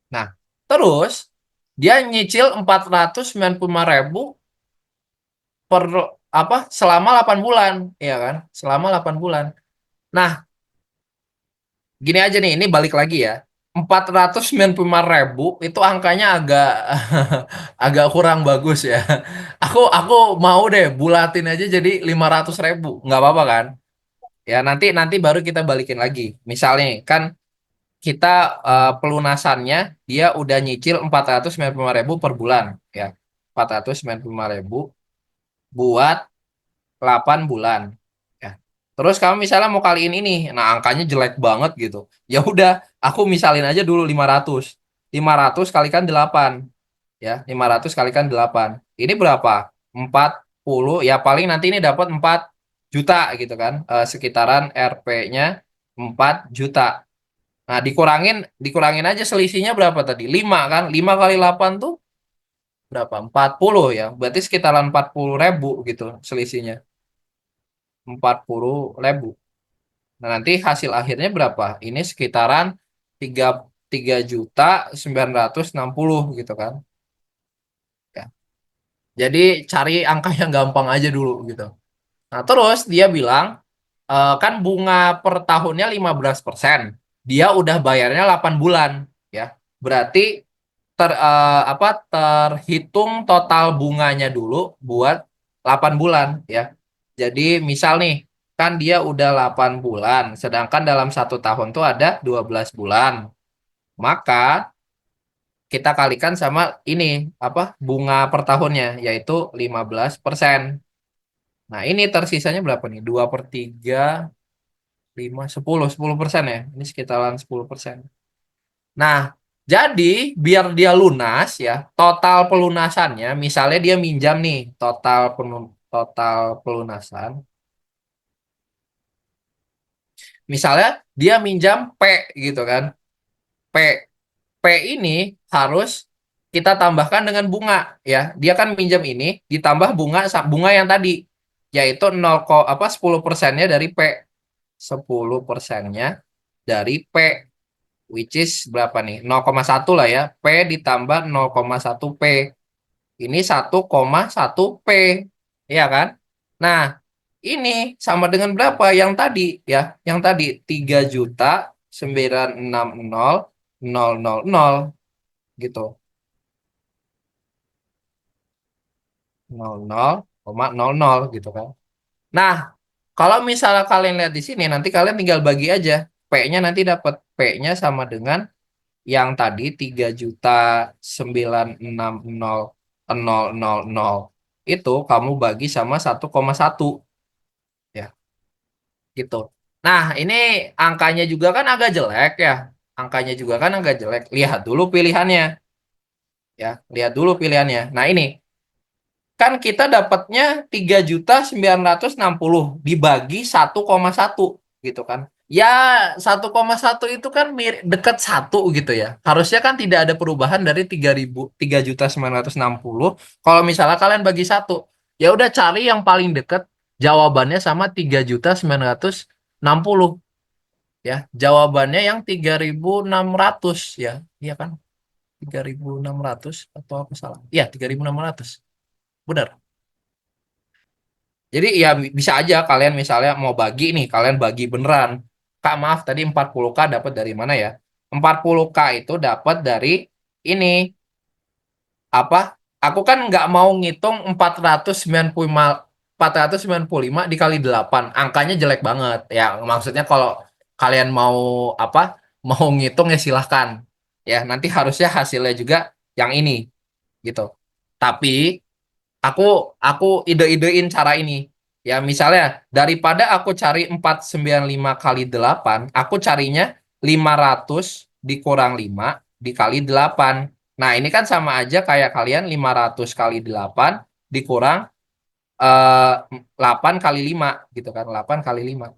Nah, terus dia nyicil 495.000 per apa selama 8 bulan, ya kan? Selama 8 bulan. Nah, gini aja nih, ini balik lagi ya. 495.000 itu angkanya agak agak kurang bagus ya. Aku mau deh bulatin aja jadi 500.000, nggak apa-apa kan? Ya nanti nanti baru kita balikin lagi. Misalnya kan kita pelunasannya dia udah nyicil 495.000 per bulan ya. 495.000 buat 8 bulan. Ya. Terus kamu misalnya mau kaliin ini, nah angkanya jelek banget gitu. Ya udah, aku misalin aja dulu 500. 500 kalikan 8, ya. 500 kalikan 8. Ini berapa? 40, ya paling nanti ini dapat 4 juta gitu kan. Sekitaran RP-nya 4 juta. Nah, dikurangin dikurangin aja selisihnya berapa tadi? 5 kan? 5 kali 8 tuh berapa? 40 ya. Berarti sekitaran 40.000 gitu selisihnya. 40.000. Nah, nanti hasil akhirnya berapa? Ini sekitaran 3 3.960 gitu kan. Ya. Jadi cari angka yang gampang aja dulu gitu. Nah, terus dia bilang kan bunga per tahunnya 15%. Dia udah bayarnya 8 bulan ya. Berarti apa terhitung total bunganya dulu buat 8 bulan ya. Jadi misal nih kan dia udah 8 bulan, sedangkan dalam 1 tahun tuh ada 12 bulan. Maka kita kalikan sama ini apa bunga per tahunnya yaitu 15%. Nah, ini tersisanya berapa nih? 2/3, 5, 10% ya. Ini sekitaran 10%. Nah, jadi biar dia lunas ya, total pelunasannya, misalnya dia minjam nih, total pelunasan. Misalnya dia minjam P gitu kan. P P ini harus kita tambahkan dengan bunga ya. Dia kan minjam ini ditambah bunga yang tadi yaitu 10%-nya dari P. 10%-nya dari P. Which is berapa nih? 0,1 lah ya. P ditambah 0,1 P. Ini 1,1 P. Ya kan? Nah, ini sama dengan berapa? Yang tadi ya. Yang tadi 3.960.000 gitu. 00,00 gitu kan. Nah, kalau misalnya kalian lihat di sini, nanti kalian tinggal bagi aja. P-nya nanti dapat P-nya sama dengan yang tadi 3.960.000 itu kamu bagi sama 1,1 ya gitu. Nah, ini angkanya juga kan agak jelek ya. Angkanya juga kan agak jelek. Lihat dulu pilihannya ya. Lihat dulu pilihannya. Nah, ini kan kita dapatnya 3.960 dibagi 1,1 gitu kan. Ya 1,1 itu kan mirip dekat 1 gitu ya. Harusnya kan tidak ada perubahan dari 3.960. Kalau misalnya kalian bagi 1, ya udah cari yang paling dekat jawabannya sama 3.960 ya. Jawabannya yang 3.600 ya. Iya kan? 3.600 atau apa salah? Iya, 3.600. Benar. Jadi ya bisa aja kalian misalnya mau bagi nih, kalian bagi beneran. Kak, maaf tadi 40K dapat dari mana ya? 40K itu dapat dari ini apa? Aku kan nggak mau ngitung 495 dikali 8. Angkanya jelek banget. Ya, maksudnya kalau kalian mau apa? Mau ngitung ya silahkan. Ya, nanti harusnya hasilnya juga yang ini gitu. Tapi Aku aku ide-idein cara ini. Ya, misalnya daripada aku cari 495 kali 8, aku carinya 500 dikurang 5 dikali 8. Nah, ini kan sama aja kayak kalian 500 kali 8 dikurang eh 8 kali 5 gitu kan. 8 kali 5.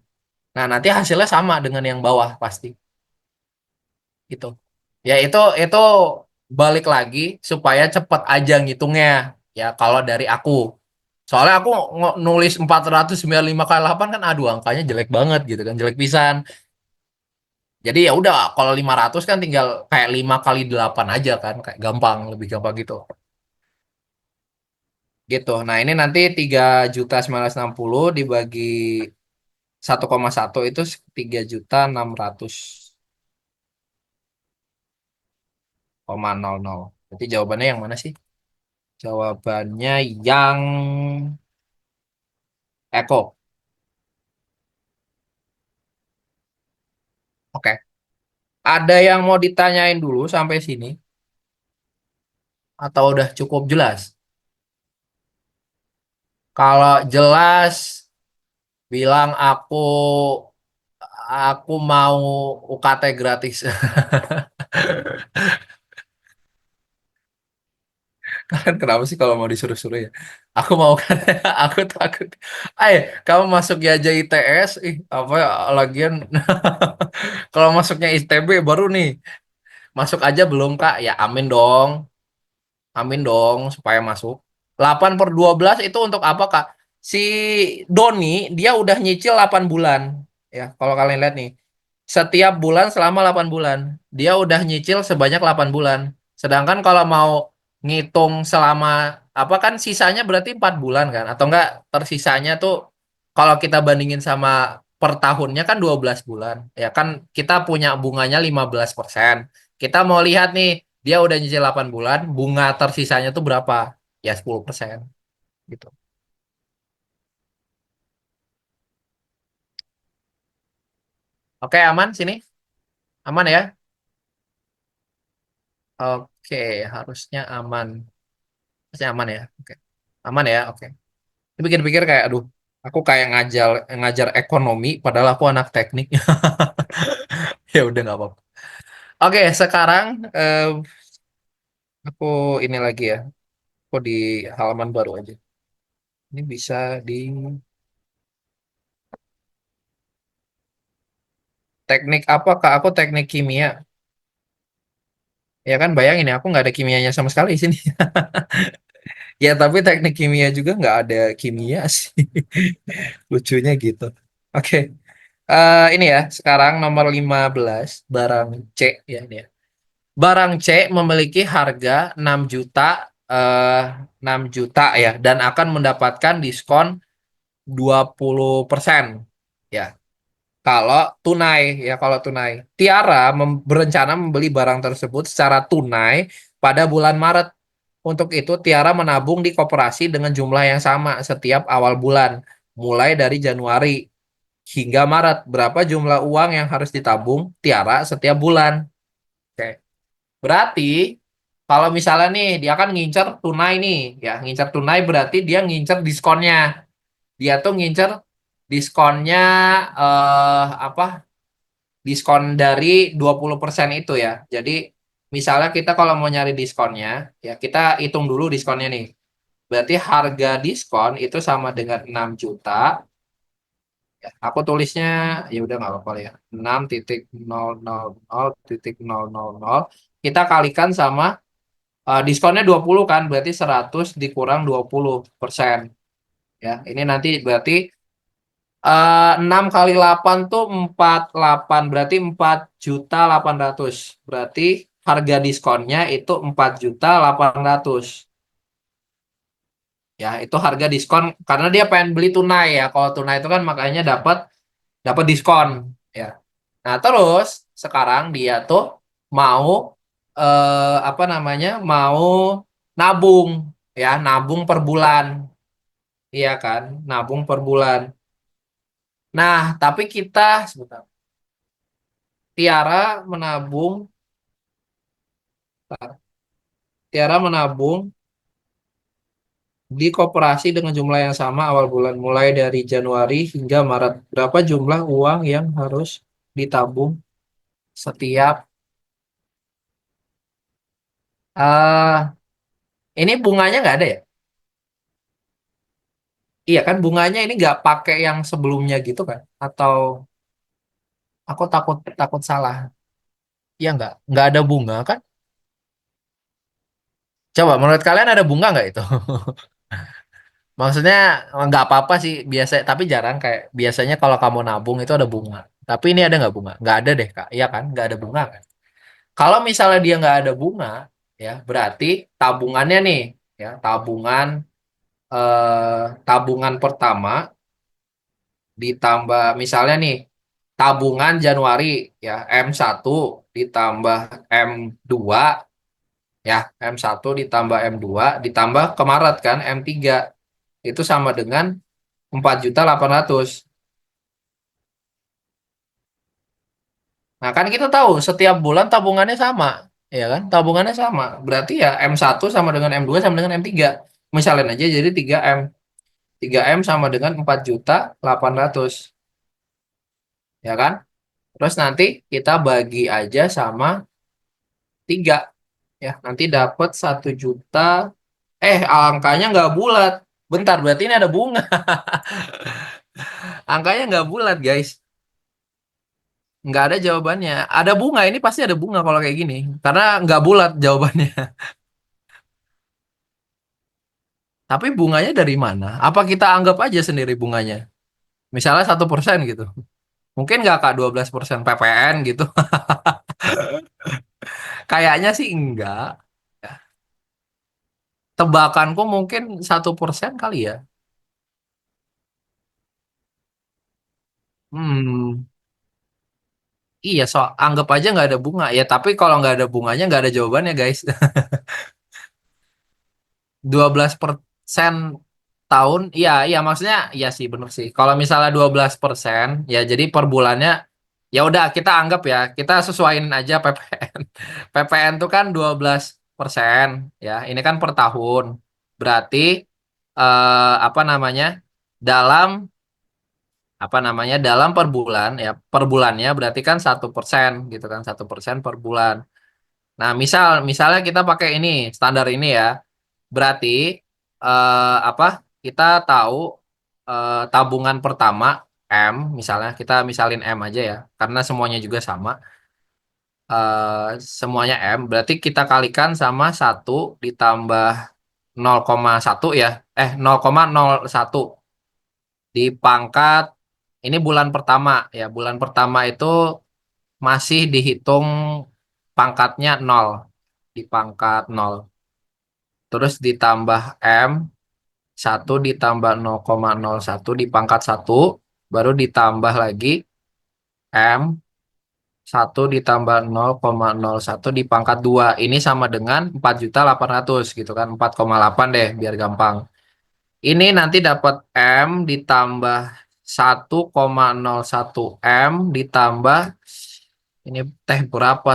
Nah, nanti hasilnya sama dengan yang bawah pasti gitu. Ya itu balik lagi supaya cepet aja ngitungnya ya kalau dari aku. Soalnya aku nulis 495 kali 8 kan aduh angkanya jelek banget gitu kan, jelek pisan. Jadi ya udah kalau 500 kan tinggal kayak 5 kali 8 aja kan, kayak gampang, lebih gampang gitu. Gitu. Nah, ini nanti 3.960 dibagi 1,1 itu 3.600,00. Berarti jawabannya yang mana sih? Jawabannya yang Eko. Oke. Ada yang mau ditanyain dulu sampai sini? Atau udah cukup jelas? Kalau jelas, bilang aku mau UKT gratis. Kan kenapa sih kalau mau disuruh-suruh ya? Aku mau kan, aku takut. Kamu masuk ya aja ITS, apa ya, lagian kalau masuknya ITB baru nih. Masuk aja belum Kak? Ya amin dong. Amin dong supaya masuk. 8/12 itu untuk apa, Kak? Si Doni dia udah nyicil 8 bulan. Ya, kalau kalian lihat nih. Setiap bulan selama 8 bulan. Dia udah nyicil sebanyak 8 bulan. Sedangkan kalau mau ngitung selama apa kan sisanya berarti 4 bulan kan? Atau enggak tersisanya tuh kalau kita bandingin sama per tahunnya kan 12 bulan. Ya kan kita punya bunganya 15%. Kita mau lihat nih dia udah nyicil 8 bulan, bunga tersisanya tuh berapa? Ya 10% gitu. Oke, aman sini? Aman ya? Oke, harusnya aman. Harusnya aman ya? Oke. Aman ya? Oke. Tapi pikir-pikir kayak, aduh, aku kayak ngajar ngajar ekonomi, padahal aku anak teknik. Ya udah nggak apa-apa. Oke, sekarang aku ini lagi ya. Aku di halaman baru aja. Ini bisa di teknik apa, Kak? Aku teknik kimia. Ya kan bayangin ya, aku nggak ada kimianya sama sekali di sini. Ya, tapi teknik kimia juga nggak ada kimia sih. Lucunya gitu. Oke. Ini ya, sekarang nomor 15 barang C ya ini ya. Barang C memiliki harga 6 juta, eh 6 juta ya, dan akan mendapatkan diskon 20%. Ya, kalau tunai ya, kalau tunai. Tiara berencana membeli barang tersebut secara tunai pada bulan Maret. Untuk itu, Tiara menabung di koperasi dengan jumlah yang sama setiap awal bulan, mulai dari Januari hingga Maret. Berapa jumlah uang yang harus ditabung Tiara setiap bulan? Oke. Berarti, kalau misalnya nih, dia kan ngincer tunai nih, ya, ngincer tunai berarti dia ngincer diskonnya. Dia tuh ngincer diskonnya, apa? Diskon dari 20% itu ya. Jadi, misalnya kita kalau mau nyari diskonnya, ya kita hitung dulu diskonnya nih. Berarti harga diskon itu sama dengan 6 juta. Ya, aku tulisnya ya udah nggak apa-apa ya. 6.000.000. Kita kalikan sama diskonnya 20 kan. Berarti 100 dikurang 20%. Ya, ini nanti berarti 6 kali 8 tuh 48. Berarti 4.800.000. Berarti harga diskonnya itu 4.800.000. Ya, itu harga diskon karena dia pengen beli tunai ya. Kalau tunai itu kan makanya dapat dapat diskon ya. Nah, terus sekarang dia tuh mau apa namanya? Mau nabung ya, nabung per bulan. Iya kan? Nabung per bulan. Nah, tapi kita sebentar. Tiara menabung, Tiara menabung di koperasi dengan jumlah yang sama awal bulan mulai dari Januari hingga Maret. Berapa jumlah uang yang harus ditabung setiap eh ini bunganya nggak ada ya? Iya kan bunganya ini nggak pakai yang sebelumnya gitu kan? Atau aku takut takut salah. Iya nggak ada bunga kan? Coba menurut kalian ada bunga nggak itu? Maksudnya nggak apa-apa sih biasa, tapi jarang kayak biasanya kalau kamu nabung itu ada bunga. Tapi ini ada nggak bunga? Nggak ada deh Kak. Iya kan? Nggak ada bunga kan? Kalau misalnya dia nggak ada bunga, ya berarti tabungannya nih, ya tabungan pertama ditambah misalnya nih tabungan Januari ya M1 ditambah M2 ya M1 ditambah M2 ditambah ke Maret kan M3 itu sama dengan 4.800.000. Nah, kan kita tahu setiap bulan tabungannya sama, ya kan? Tabungannya sama. Berarti ya M1 sama dengan M2 sama dengan M3. Misalnya aja jadi 3M. 3M sama dengan 4.800.000, ya kan? Terus nanti kita bagi aja sama 3, ya. Nanti dapat 1 juta. Angkanya nggak bulat. Bentar, berarti ini ada bunga. Angkanya nggak bulat, guys. Nggak ada jawabannya. Ada bunga, ini pasti ada bunga kalau kayak gini. Karena nggak bulat jawabannya. Tapi bunganya dari mana? Apa kita anggap aja sendiri bunganya? Misalnya 1% gitu. Mungkin nggak Kak 12% PPN gitu. Kayaknya sih enggak. Ya, tebakanku mungkin 1% kali ya. Hmm, iya anggap aja nggak ada bunga. Ya tapi kalau nggak ada bunganya nggak ada jawabannya guys. 12% tahun, iya iya maksudnya iya sih bener sih. Kalau misalnya 12% ya jadi per bulannya ya udah kita anggap ya kita sesuaiin aja PPN. PPN tuh kan 12% ya. Ini kan per tahun. Berarti apa namanya? Dalam dalam per bulan ya per bulannya berarti kan 1% gitu kan 1% per bulan. Nah misalnya kita pakai ini standar ini ya berarti apa kita tahu tabungan pertama M misalnya kita misalin M aja ya karena semuanya juga sama. Semuanya M berarti kita kalikan sama 1 ditambah 0,1 ya 0,01 di pangkat ini bulan pertama ya bulan pertama itu masih dihitung pangkatnya 0 di pangkat 0 terus ditambah M 1 ditambah 0,01 di pangkat 1 baru ditambah lagi M 1 ditambah 0,01 di pangkat 2 ini sama dengan 4.800.000 gitu kan 4,8 deh biar gampang. Ini nanti dapat M ditambah 1,01 M ditambah ini teh berapa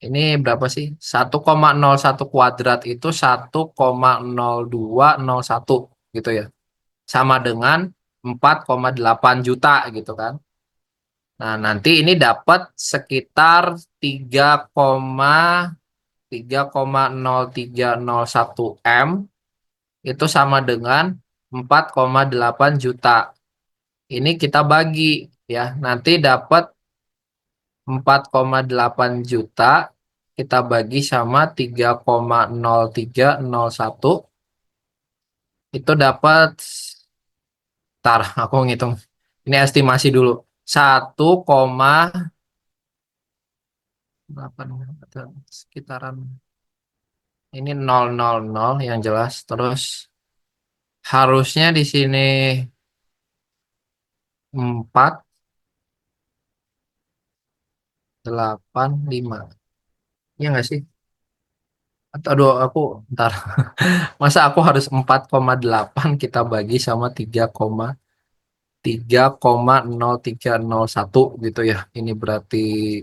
ini berapa sih 1,01 kuadrat itu 1,0201 gitu ya sama dengan 4,8 juta gitu kan. Nah nanti ini dapat sekitar 3,3,0301 M itu sama dengan 4,8 juta. Ini kita bagi ya. Nanti dapat 4,8 juta kita bagi sama 3,0301 itu dapat tar aku ngitung. Ini estimasi dulu. 1,8 sekitaran ini 000 yang jelas. Terus harusnya di sini 4,85. Iya nggak sih? Atau aduh aku ntar masa aku harus 4,8 kita bagi sama 3,0301 gitu ya. Ini berarti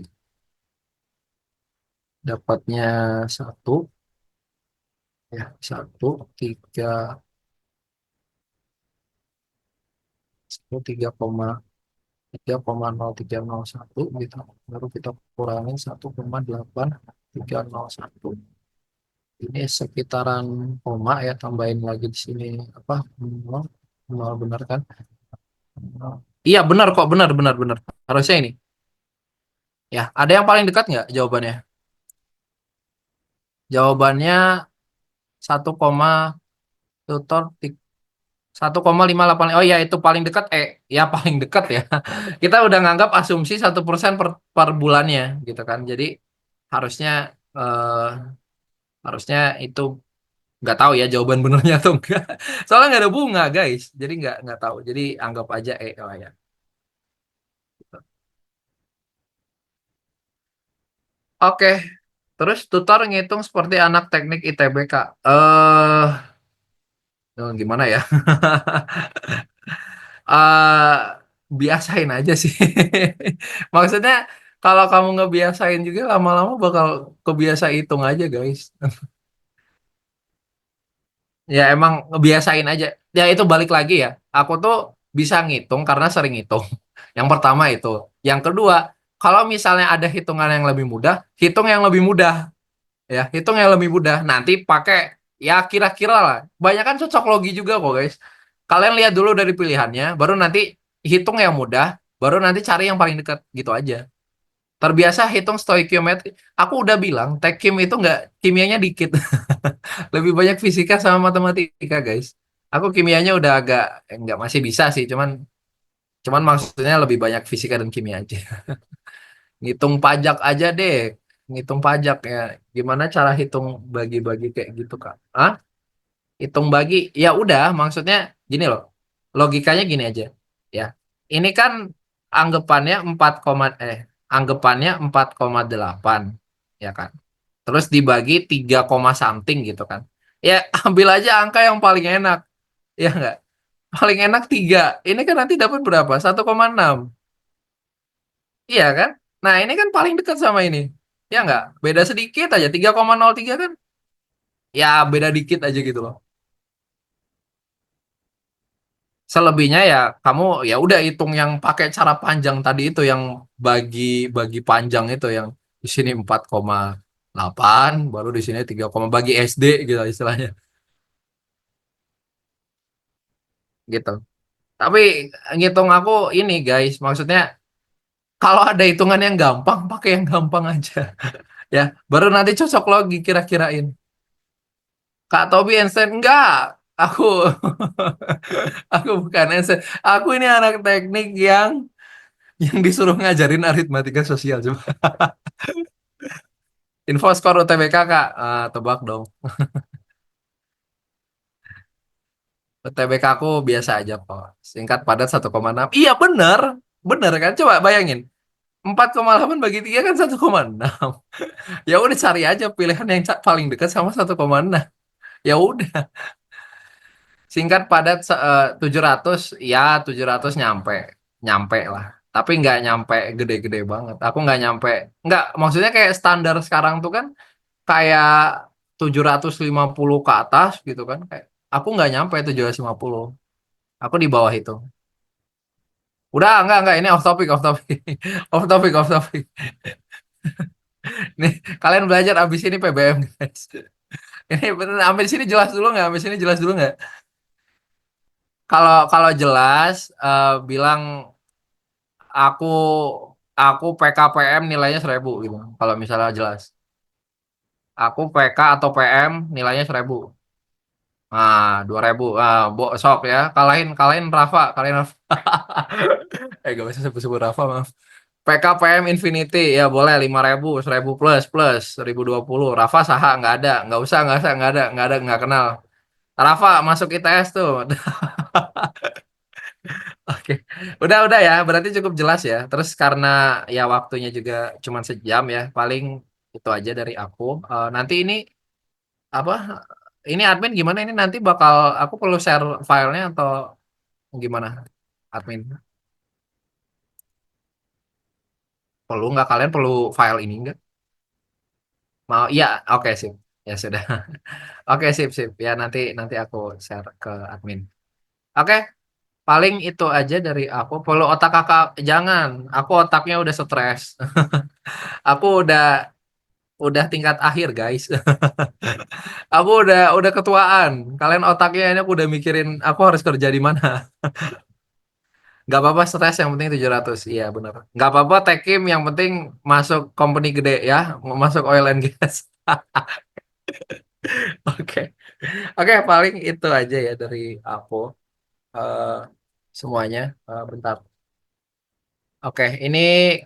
dapatnya satu ya 1,3 3,0301 gitu. Baru kita kurangin 1,8301. Ini sekitaran koma ya, tambahin lagi di sini apa? Nol, nol benar kan? Nol. Iya benar kok, benar benar benar. Harusnya ini. Ya, ada yang paling dekat nggak jawabannya? Jawabannya 1, tutor 1,58. Oh ya, itu paling dekat. Ya paling dekat ya. Kita udah nganggap asumsi 1% per bulannya gitu kan. Jadi harusnya eh, harusnya itu nggak tahu ya jawaban benernya atau enggak. Soalnya nggak ada bunga guys. Jadi nggak tahu. Jadi anggap aja lah ya. Oke. Terus tutor ngitung seperti anak teknik ITBK. Gimana ya? eh Biasain aja sih. Maksudnya kalau kamu ngebiasain juga lama-lama bakal kebiasa hitung aja guys. Ya emang ngebiasain aja. Ya itu balik lagi ya. Aku tuh bisa ngitung karena sering hitung. Yang pertama itu. Yang kedua, kalau misalnya ada hitungan yang lebih mudah, hitung yang lebih mudah. Ya, hitung yang lebih mudah. Nanti pakai ya kira-kira lah. Banyak kan cocok logi juga kok guys. Kalian lihat dulu dari pilihannya, baru nanti hitung yang mudah, baru nanti cari yang paling dekat gitu aja. Terbiasa hitung stoikiometri. Aku udah bilang, tekkim itu nggak kimianya dikit. Lebih banyak fisika sama matematika, guys. Aku kimianya udah agak nggak masih bisa sih, cuman cuman maksudnya lebih banyak fisika dan kimia aja. Ngitung pajak aja deh, ngitung pajak ya. Gimana cara hitung bagi-bagi kayak gitu, Kak? Ah, hitung bagi, ya udah, maksudnya gini loh. Logikanya gini aja, ya. Ini kan anggapannya 4, anggapannya 4,8, ya kan? Terus dibagi 3, something gitu kan. Ya ambil aja angka yang paling enak, ya nggak? Paling enak 3. Ini kan nanti dapat berapa? 1,6. Iya kan? Nah ini kan paling dekat sama ini. Ya nggak? Beda sedikit aja. 3,03 kan? Ya beda dikit aja gitu loh. Selebihnya ya kamu ya udah hitung yang pakai cara panjang tadi itu, yang bagi bagi panjang itu, yang di sini 4,8, baru di sini 3, bagi SD gitu istilahnya gitu. Tapi ngitung aku ini guys, maksudnya kalau ada hitungan yang gampang, pakai yang gampang aja. Ya, baru nanti cocok logi kira-kirain. Kak Tobi Einstein enggak. Aku aku bukan Einstein. Aku ini anak teknik yang disuruh ngajarin aritmatika sosial coba. Info skor UTBK Kak. Tebak dong. UTBK aku biasa aja kok. Singkat padat 1,6. Iya bener. Bener kan? Coba bayangin. 4,8 bagi 3 kan 1,6. Ya udah cari aja pilihan yang paling dekat sama 1,6. Ya udah. Singkat padat 700, ya 700 nyampe. Nyampe lah. Tapi nggak nyampe gede-gede banget. Aku nggak nyampe. Nggak, maksudnya kayak standar sekarang tuh kan kayak 750 ke atas gitu kan. Kayak, aku nggak nyampe 750. Aku di bawah itu. Udah, enggak. Ini off topic, off topic. Off topic, off topic. Nih, kalian belajar abis ini PBM, guys. Ini bener, sampai sini jelas dulu nggak? Sampai sini jelas dulu nggak? Kalau kalau jelas, bilang aku aku PKPM nilainya 1.000 gitu. Kalau misalnya jelas. Aku PK atau PM nilainya 1.000. Nah, 2.000. Sok ya. Kalahin kalahin Rafa, kalahin Rafa. Gak bisa sebut-sebut Rafa, maaf. PKPM Infinity ya boleh 5.000, 1.000 plus plus 1.020. Rafa Saha nggak ada, nggak ada, nggak kenal. Rafa masuk ITS tuh. Oke, udah ya. Berarti cukup jelas ya. Terus karena ya waktunya juga cuma sejam ya, paling itu aja dari aku. Nanti ini apa? Ini admin gimana? Ini nanti bakal aku perlu share filenya atau gimana? Admin perlu nggak? Kalian perlu file ini nggak? Mau? Iya, oke sip. Ya sudah. Oke sip sip. Ya nanti nanti aku share ke admin. Oke, Paling itu aja dari aku. Kalau otak kakak jangan. Aku otaknya udah stres. Aku udah tingkat akhir guys. Aku udah ketuaan. Kalian otaknya ini aku udah mikirin aku harus kerja di mana. Gak apa-apa stres yang penting 700. Iya benar. Gak apa-apa tekim yang penting masuk company gede ya. Masuk oil and gas. Oke. Oke, paling itu aja ya dari aku. Eh, semuanya. Bentar. Oke, ini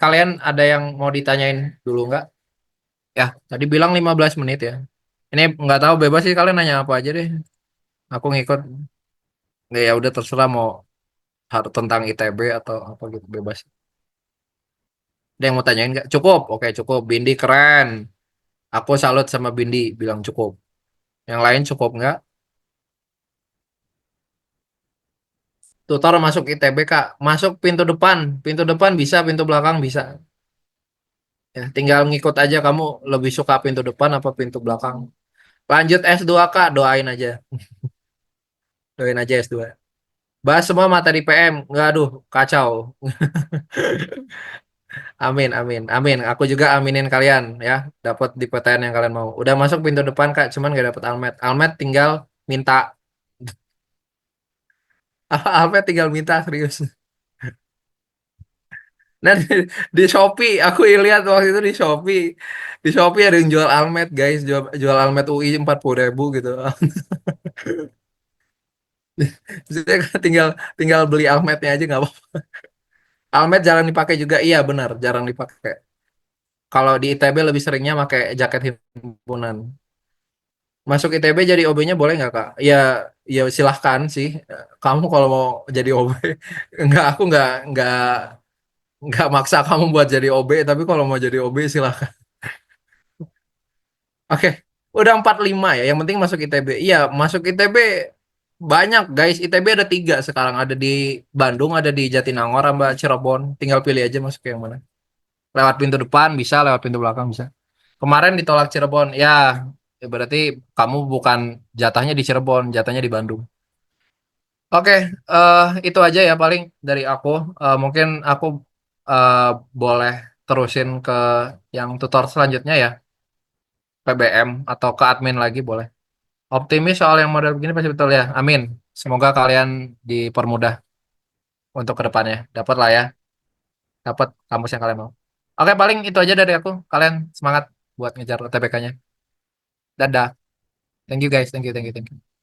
kalian ada yang mau ditanyain dulu nggak? Ya, tadi bilang 15 menit ya. Ini nggak tahu bebas sih kalian nanya apa aja deh. Aku ngikut. Nggak, ya udah terserah mau harus tentang ITB atau apa gitu bebas. Ada yang mau tanyain nggak? Cukup. Oke, cukup. Bindi keren. Aku salut sama Bindi bilang cukup. Yang lain cukup nggak? Tutor masuk ITB Kak. Masuk pintu depan. Pintu depan bisa, pintu belakang bisa. Ya, tinggal ngikut aja kamu lebih suka pintu depan apa pintu belakang. Lanjut S2 Kak, doain aja. Doain aja S2. Bahas semua materi PM. Nggak, aduh, kacau. Amin, amin, amin. Aku juga aminin kalian ya, dapat di PTN yang kalian mau. Udah masuk pintu depan Kak, cuman nggak dapat almet. Almet tinggal minta. Almet tinggal minta serius. Nah di Shopee, aku lihat waktu itu di Shopee, di Shopee ada yang jual almet guys, jual almet UI 40.000 gitu. Jadi tinggal tinggal beli almetnya aja nggak apa. Almet jarang dipakai juga, iya benar, jarang dipakai. Kalau di ITB lebih seringnya pakai jaket himpunan. Masuk ITB jadi OB-nya boleh nggak Kak? Ya, ya silahkan sih. Kamu kalau mau jadi OB, nggak aku nggak maksa kamu buat jadi OB. Tapi kalau mau jadi OB silahkan. Oke, udah 45 ya. Yang penting masuk ITB. Iya, masuk ITB banyak guys. ITB ada tiga sekarang. Ada di Bandung, ada di Jatinangor, sama Cirebon. Tinggal pilih aja masuk yang mana. Lewat pintu depan bisa, lewat pintu belakang bisa. Kemarin ditolak Cirebon. Ya berarti kamu bukan jatahnya di Cirebon, jatahnya di Bandung. Oke, itu aja ya paling dari aku. Mungkin aku eh, boleh terusin ke yang tutor selanjutnya ya, PBM atau ke admin lagi boleh. Optimis soal yang model begini pasti betul ya. Amin. Semoga kalian dipermudah untuk ke depannya. Dapat lah ya, dapat kampus yang kalian mau. Oke, paling itu aja dari aku. Kalian semangat buat ngejar UTBK-nya. Dadah. Thank you guys. Thank you, thank you, thank you.